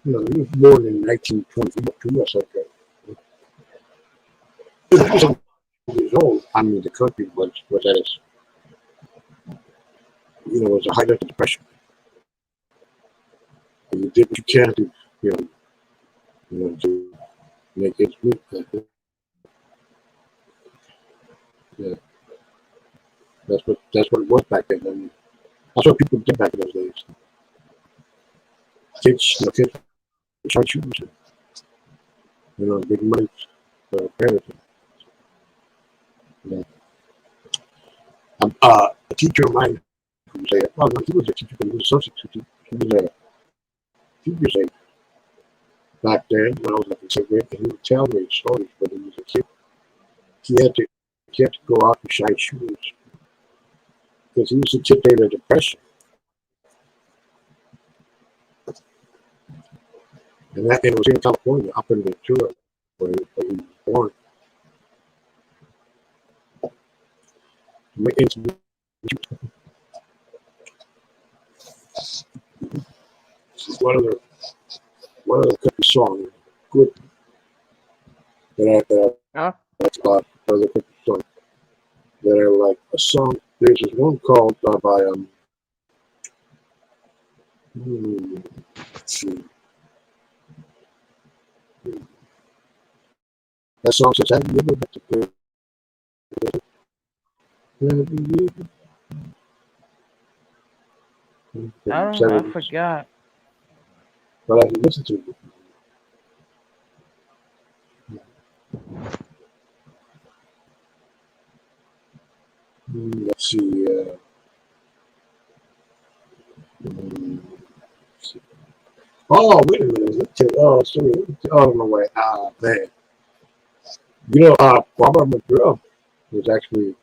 He was born in 1922 or something. He was years old. I mean, the country was at its, was a height of the depression. And you did what you can to, to make ends meet. Yeah, that's what it was back then. I mean, that's what people did back in those days. Kids were trying to shoot themselves. Big money parents. Yeah. A teacher of mine who said, well, no, he was a teacher, but he was a substitute teacher. He was a teacher's aide back then when I was like in second grade, and he would tell me stories when he was a kid. He had to go out and shine shoes because he was a kid in a depression, and it was in California, up in Ventura, where he was born. It's one of the country songs, good Huh? that's one of the country songs that are like a song. There's this one called by let's see. That song says, "Have you ever met the girl? Have you ever?" I From the don't. I 70s. forgot. But I can listen to it. Let's see. Mm, let's see. Oh, wait a minute. Oh, sorry. Oh, no way. Ah, man. Barbara McGraw was actually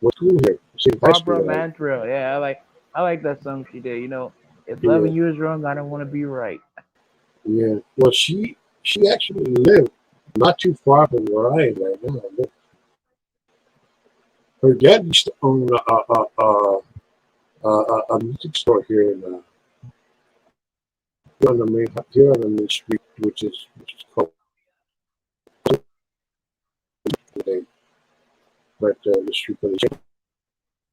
went school here, same high Barbara school. Mandrell. Yeah, I like that song she did. If Yeah, loving you is wrong, I don't want to be right. yeah. Well, she actually lived not too far from where I am right now. Her dad used to own a music store here here on the main street, which is called today, but the street where they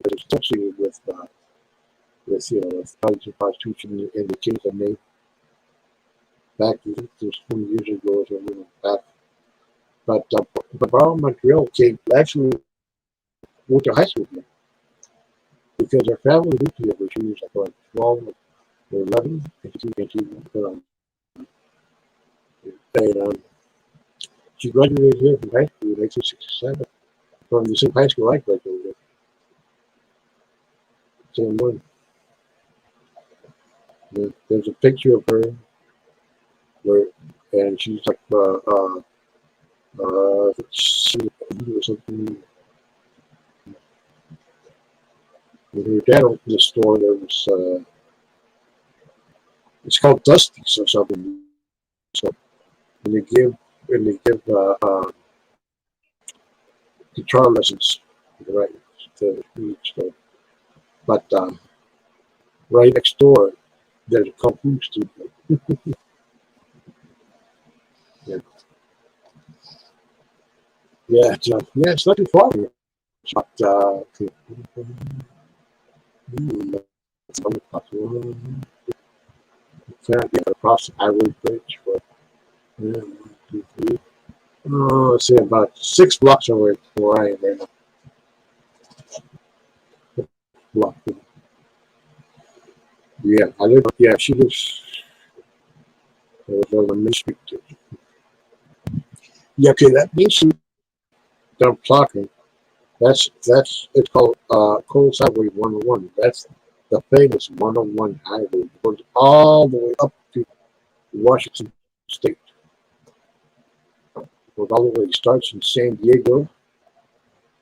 was associated with drugs and prostitution and the kids that made back just 20 years ago or something back. But Barbara Montreal came actually went to high school here because her family moved here when she was like what, 12 or 11, and she graduated here from high school in 1967 from the same high school I graduated, same one. There's a picture of her where, and she's like, she or something. When her dad opened the store, there was, it's called Dusty's or something. So and they give guitar lessons, right? To each. So, but right next door, there's a kung fu studio. Yeah, yeah, it's not too far. Here. It's about across the highway bridge for yeah, 1, 2, 3. Oh, let's say about 6 blocks away from where I am right now. Block. Yeah, I live. Yeah, she lives over the Main Street. Yeah, okay, that Main Street that I'm talking. That's it's called Coles Highway 101. That's the famous 101 highway. It goes all the way up to Washington State. It goes all the way. It starts in San Diego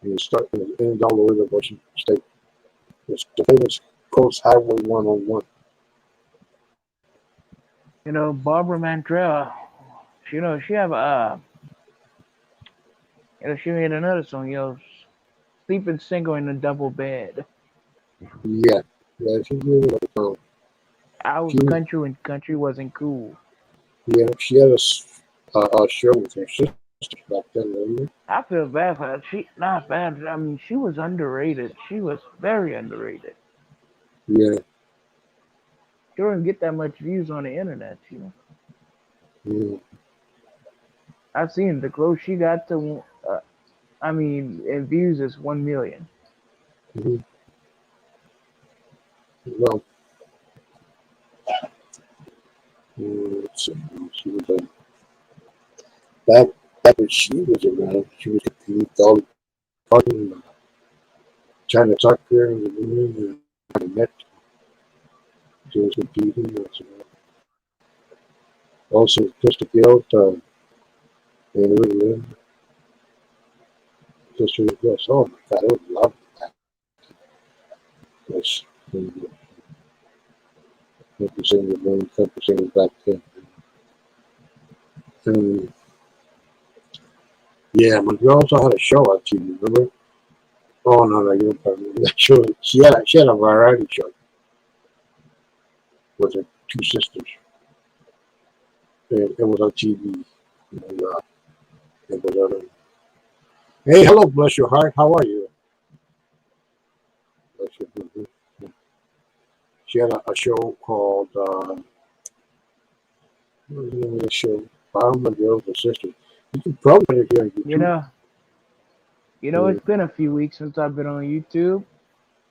and it ends all the way to Washington State. It's the famous Coast Highway 101. You know, Barbara Mandrell. You know, she have she made another song. You know, sleeping single in a double bed. Yeah, yeah, she's really like I she was country when country wasn't cool. she had a show with her sister back then, remember? I feel bad for her. She not bad. I mean, she was underrated. She was very underrated. Yeah, She didn't get that much views on the internet. You know, yeah. I've seen the close she got to. I mean, in views is 1 million. Mm-hmm. Well, let's see. She was back back when she was around. She was with all talking, trying to talk to her, and I met. She was competing. Also, just to get out, and really, just to yes. Oh my God, I would love that. Yes, country singer, one country singer back then. And yeah, my girl also had a show on TV. Remember? Oh no, no, you don't probably remember that show. She had a variety show with her 2 sisters. It was on TV. And, it was on. Hey, hello, bless your heart. How are you? Bless your heart. She had a show called. What was the name of the show? Found my girls and sisters. You can probably find it here on You YouTube. know, Yeah, it's been a few weeks since I've been on YouTube.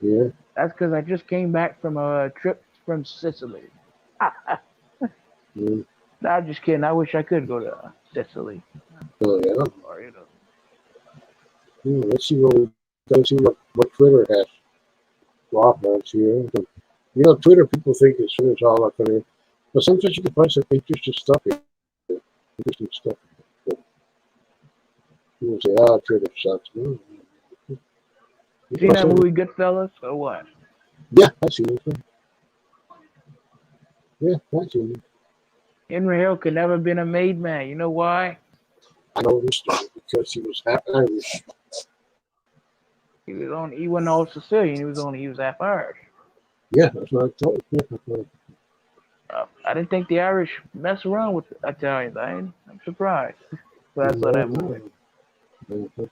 yeah. That's because I just came back from a trip from Sicily. Yeah. No, I'm just kidding. I wish I could go to Sicily. Oh yeah. Or, you know. Let's see let's see what Twitter has to offer us here. Twitter people think it's all up there, but sometimes you can find some interesting stuff here. Interesting stuff. But people say, "Ah, Twitter sucks." No, You seen that movie Goodfellas or what? yeah, I see it. Yeah, I see it. Henry Hill could never been a made man. You know why? I know this story because he was half Irish. He wasn't all Sicilian. He was half Irish. Yeah, that's what I told you. Yeah, I didn't think the Irish mess around with Italians. I'm surprised. But I saw no, that movie. no. No.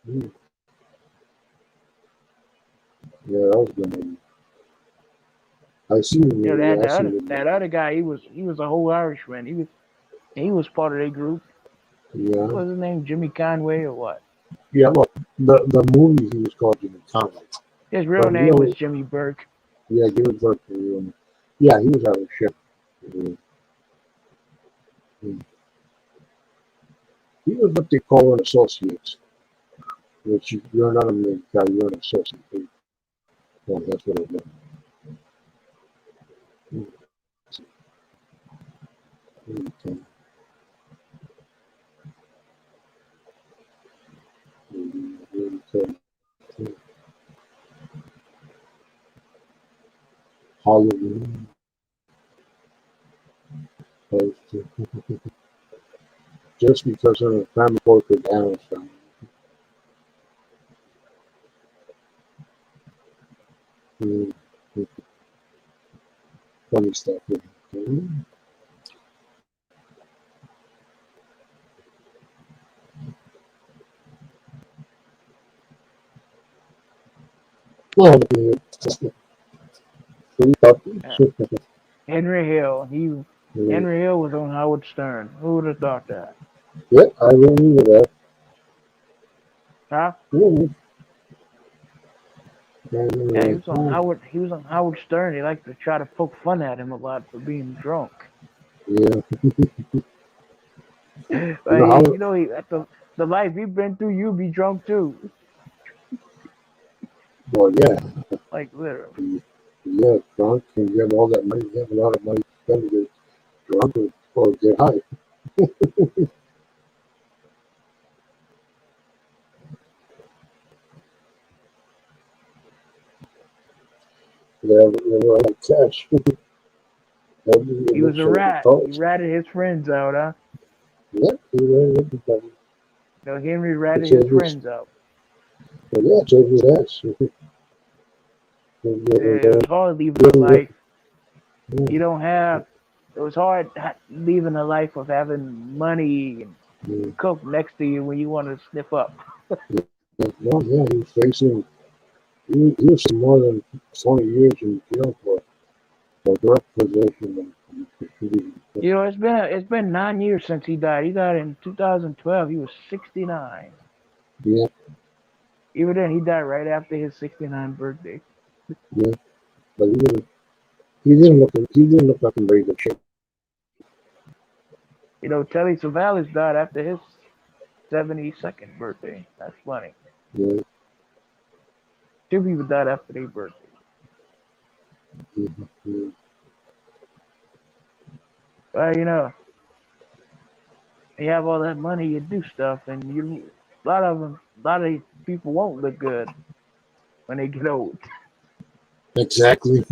Mm. Yeah, that was good. I see it. You know, Yeah, I see that it. other guy. He was a whole Irishman. He was part of their group. Yeah, What was his name? Jimmy Conway or what? yeah. Well, the movie he was called Jimmy Conway, His real but name was Jimmy Burke. yeah, he was working. Yeah, he was out of ship. He was what they call an associate, which you're not a main guy, you're an associate. Well, that's what it meant. Okay. Okay. Halloween. Just because of the family court could down some mm, funny stuff. Okay. Well, three puppies. Uh, Henry Hill. Henry Hill was on Howard Stern. Who would have thought that? Yeah, I remember that. Huh? Mm, I Yeah, remember that. He was on Howard Stern. They like to try to poke fun at him a lot for being drunk. Yeah, you But know how? you know, at the life he been through, you be drunk too. Well, yeah, Like literally. yeah, drunk and you have all that money. You have a lot of money to spend to get drunk or get high. They have a lot of cash. He was a Eventually, the rat. He cost. ratted his friends out, huh? Yeah, he really everybody. No, Henry It ratted his saved his, friends out. well, yeah, it saved his ass. It was hard leaving a life. You don't have. It was hard leaving a life of having money and coke next to you when you want to sniff up. No, yeah, he was facing, he was more than 20 years in jail for drug possession. You know, it's been 9 years since he died. He died in 2012. He was 69. Yeah, Even then, he died right after his 69th birthday. yeah, but he didn't look like in very good shape. You know, Telly Savalas died after his 72nd birthday. That's funny. Yeah, Two people died after their birthday. yeah, But you know, you have all that money, you do stuff, and a lot of people won't look good when they get old. exactly.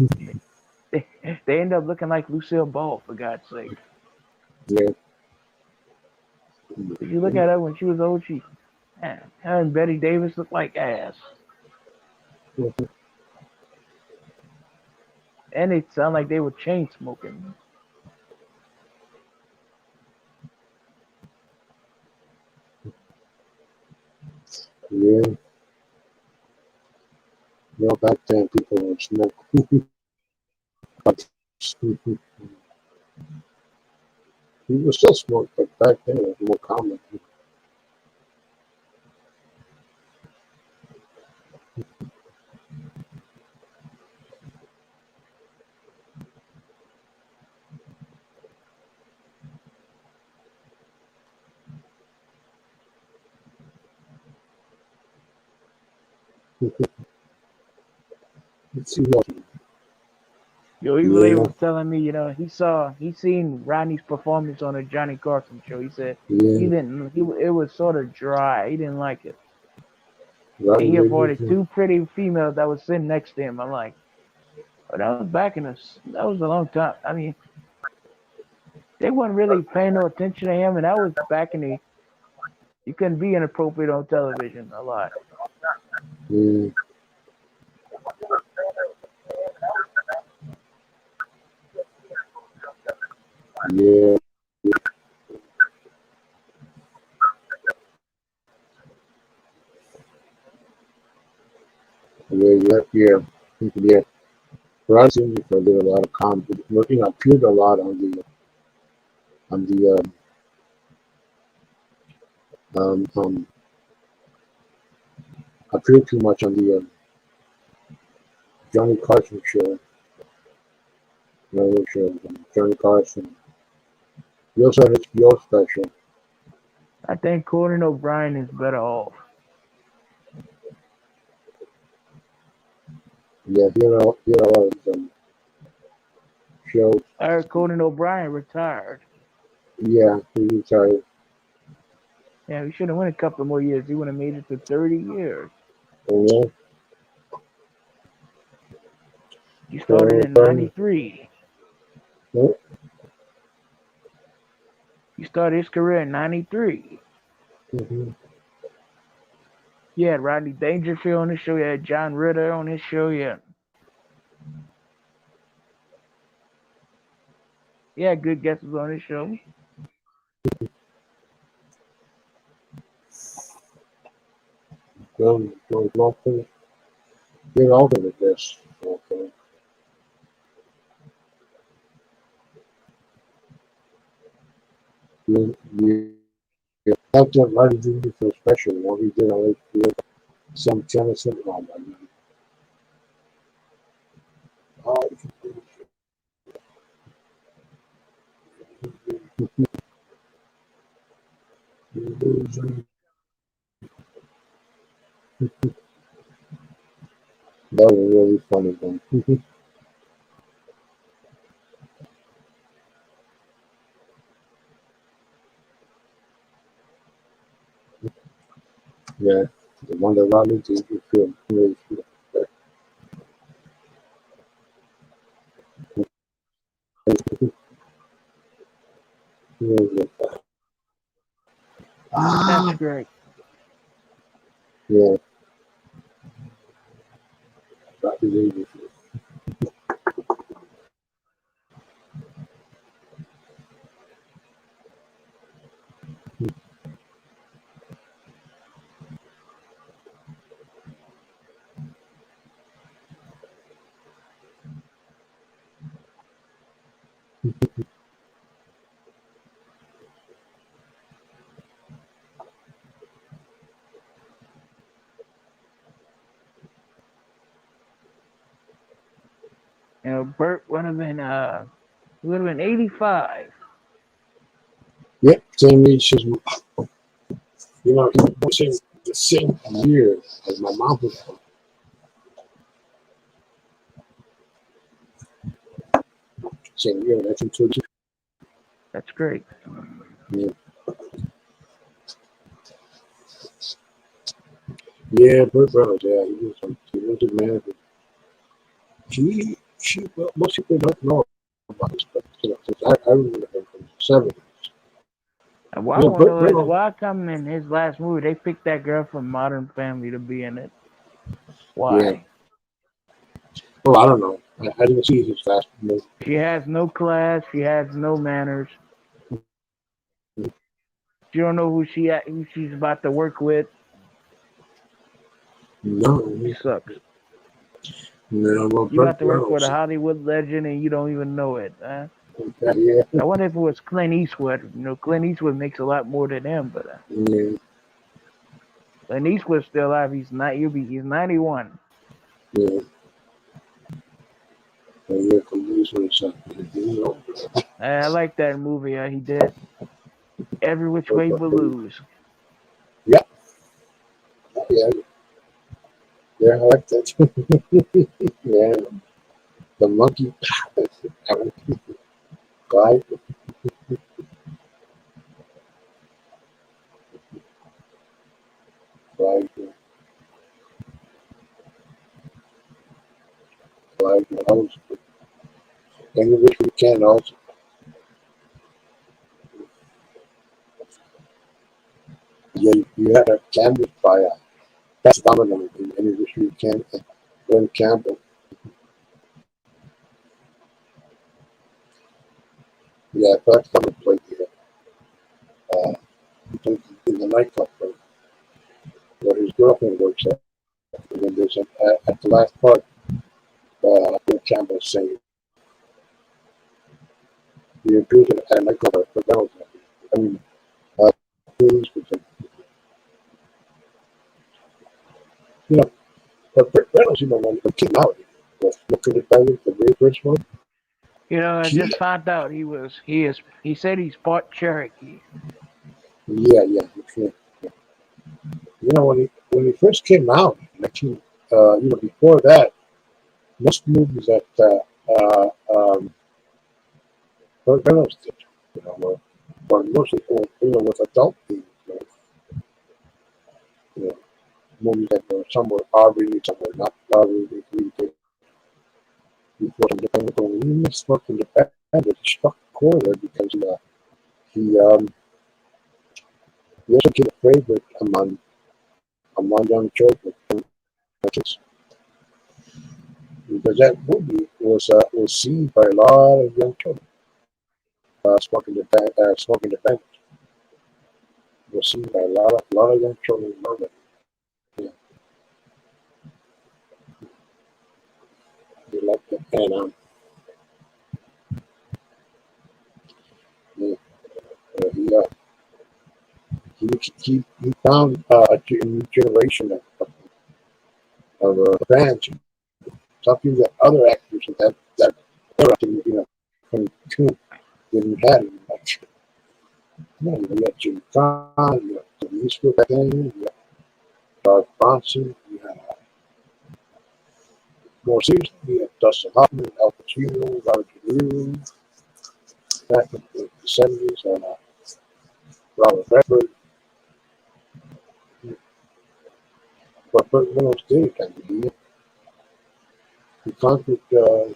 They end up looking like Lucille Ball, for God's sake. Yeah, If you look at her when she was old, her and Betty Davis looked like ass. And they sound like they were chain smoking. yeah. You know, back then people would smoke. But people still smoke, but back then it was more common. Let's see what. Yo, Evil Yeah, was telling me, you know, he seen Rodney's performance on the Johnny Carson show. He said he yeah. didn't, he it was sort of dry. He didn't like it. And Rodney he avoided Dangerfield. two pretty females that was sitting next to him. I'm like, oh, that was a long time. I mean, they weren't really paying no attention to him, and that was back in the, you couldn't be inappropriate on television a lot. Mm, yeah, yeah. Yeah. Rodney Dangerfield did a lot of comedy. You know, appeared a lot on the appeared too much on the Johnny Carson show. Johnny Carson. He also had an HBO special. I think Conan O'Brien is better off. Yeah, he had a lot of shows. I heard Conan O'Brien retired. Yeah, he retired. Yeah, he should have went a couple more years. He would have made it to 30 years. Oh, yeah. He started So, in '93. yeah, He started his career in '93. Mm-hmm. He had Rodney Dangerfield on his show. He had John Ritter on his show. Yeah, he had good guests on his show. George Lopez, get all of this. Okay. You have to have Martin Jr. for special. What he did on HBO, some Tennessee. Oh my God. Oh, that was really funny then. Yeah, the one that Rodney Jr. film. Really good. Really good. That's Ah, great. yeah, Rodney Jr. You know, Burt would have been 85. Yep, same age as he was the same year as my mom was born. Same year, 1922. That's great. Yeah, yeah, Burt Reynolds. Yeah, he was a man. Well, most people don't know about this, but since I remember him from the '70s. And what I Yeah, want to Burt know is Reynolds. why come in his last movie they picked that girl from Modern Family to be in it? Yeah. Why? Well, I don't know. I didn't see his last movie. She has no class. She has no manners. You don't know who she's about to work with. She No, sucks. no. Well, You Burt about to work with a Reynolds. Hollywood legend and you don't even know it. Huh? Yeah, I wonder if it was Clint Eastwood. You know, Clint Eastwood makes a lot more than him, but yeah, Clint Eastwood's still alive. He's 91. yeah. Yeah, police or something. You know. I like that movie. He did Every Which Way But Lose. Yeah, yeah, yeah. I like that. Yeah, the monkey. Guy, guy, guy. And which we can also. Yeah, you had a cameo by Best Domino in any which we can. Glenn Campbell. Yeah, Best Domino played here. He played in the nightclub where his girlfriend works at. And then there's at the last part, Glenn Campbell saying he appears at a nightclub at McDonald's. I mean, uh, things with him. You know, but Reynolds, when it came out, was looking at the very first one. You know, I He, just found out he said he's part Cherokee. yeah. Okay. When he first came out, 19, before that, most movies that Burt Reynolds did, were mostly with adult themes, you know, movies that were some were R-rated, some were not R-rated. He did before independent, when he missed work independent, he struck a chord there because he also became a favorite among young children because that movie was seen by a lot of young children. Smoking the Bandit was seen by a lot of young children in Norway. Yeah, they liked it, and yeah, he he found a new generation of fans, something that other actors of that era didn't have it much. You know, you got Jimmy Kahn, you got Clint Eastwood back then, you got Charles Bronson, you had more seriously, you had Dustin Hoffman, Al Pacino, Robert De Niro, back in the 70s, and Robert Redford. But Burt Reynolds did it kind of deal. He conquered that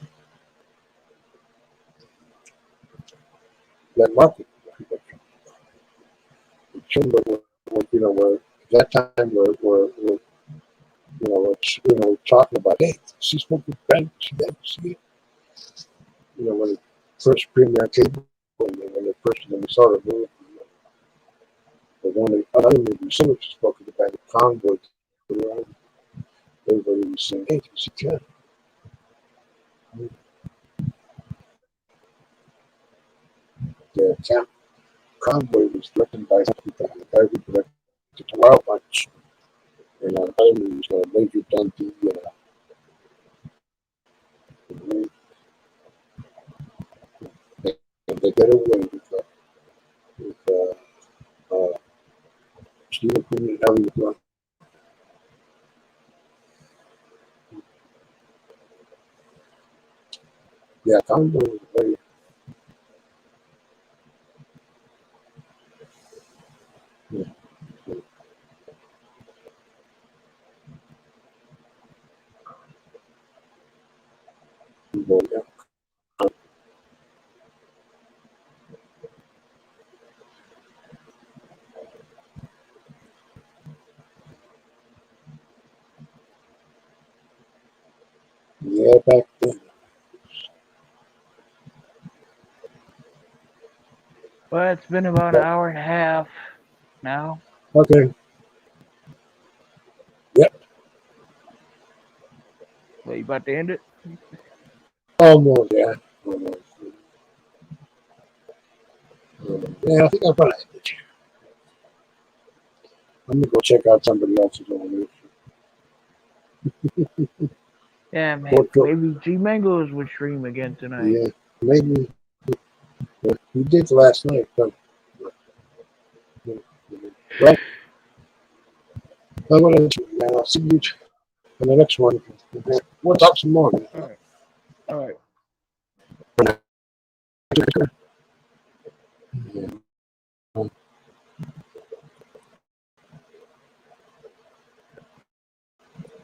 market. The chamber were at that time were talking about, hey, she's smoking Band, she never see it. You know, when it first premiere cable, when they first saw the movie, but when the other movie similar to Smoking the Bandit, Convoy, everybody was saying, hey, she can. The Convoy was directed by the guy who directed The Wild Bunch, and other movies, Major Dundee, and they get away with Stephen Quinn and Elliot Blunt. Yeah, Convoy was very. Yeah, yeah. Yeah, back then. Well, it's been about an hour and a half now. Okay. Yep. Well, you about to end it? Almost. Yeah. Almost. Yeah, I think I'm gonna end it. I'm gonna go check out somebody else's on Yeah, man. this. Maybe G Mangos would stream again tonight. Yeah, maybe. Yeah, he did last night. So, well, I'm gonna, man, I'll see you in the next one. We'll talk some more, man.